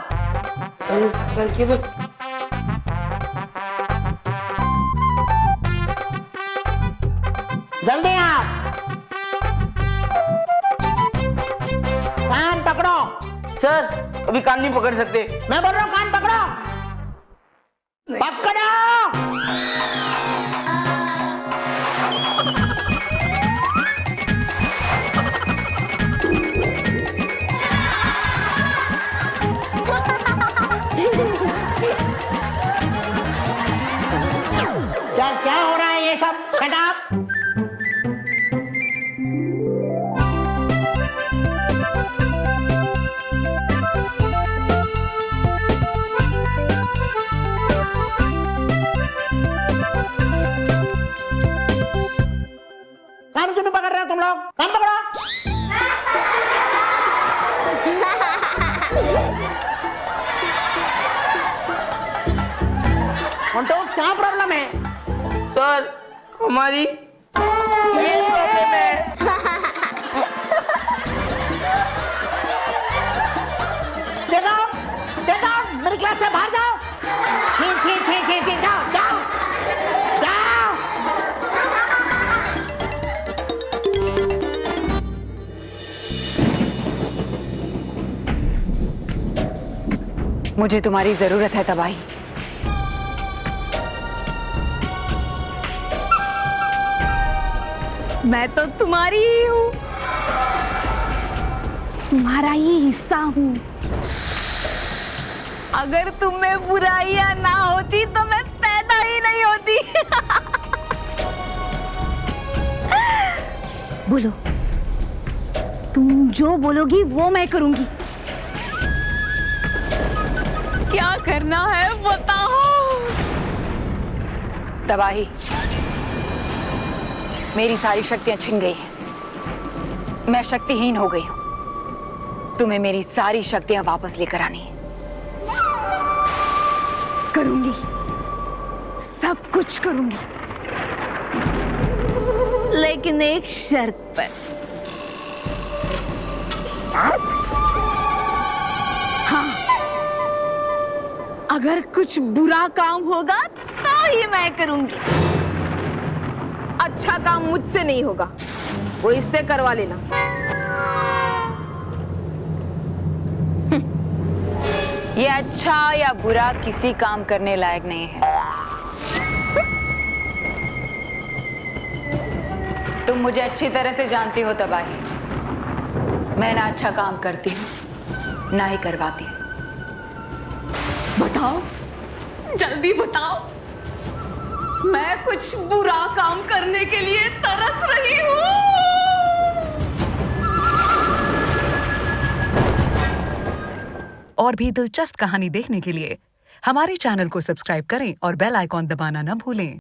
F: चल केवल।
M: जल्दी आओ। कान पकड़ो।
F: सर अभी कान नहीं पकड़ सकते।
M: मैं बोल रहा हूँ कान पकड़ो। पकड़ो। क्या क्या हो रहा है ये सब? Shut up! कान क्यों नहीं पकड़ रहे हो तुम लोग? कान पकड़ो। मोंटू, क्या प्रॉब्लम है?
F: सर हमारी ये प्रॉब्लम है।
M: Get out! मेरी क्लास से बाहर जाओ। छी, जाओ।
I: मुझे तुम्हारी जरूरत है तबाही।
K: मैं तो तुम्हारी ही हूँ, तुम्हारा ही हिस्सा हूँ। अगर तुम में बुराइयां ना होती तो मैं पैदा ही नहीं होती। बोलो, तुम जो बोलोगी वो मैं करूंगी। क्या करना है बताओ।
I: तबाही, मेरी सारी शक्तियां छिन गई हैं। मैं शक्तिहीन हो गई हूं। तुम्हें मेरी सारी शक्तियां वापस लेकर आनी है।
K: करूंगी, सब कुछ करूंगी, लेकिन एक शर्त पर। हाँ, अगर कुछ बुरा काम होगा तो ही मैं करूंगी। अच्छा काम मुझसे नहीं होगा, वो इससे करवा लेना।
I: ये अच्छा या बुरा किसी काम करने लायक नहीं है। तुम मुझे अच्छी तरह से जानती हो तबाही। मैं ना अच्छा काम करती हूँ ना ही करवाती हूँ।
K: बताओ, जल्दी बताओ, मैं कुछ बुरा काम करने के लिए तरस रही हूँ।
N: और भी दिलचस्प कहानी देखने के लिए हमारे चैनल को सब्सक्राइब करें और बेल आइकॉन दबाना न भूलें।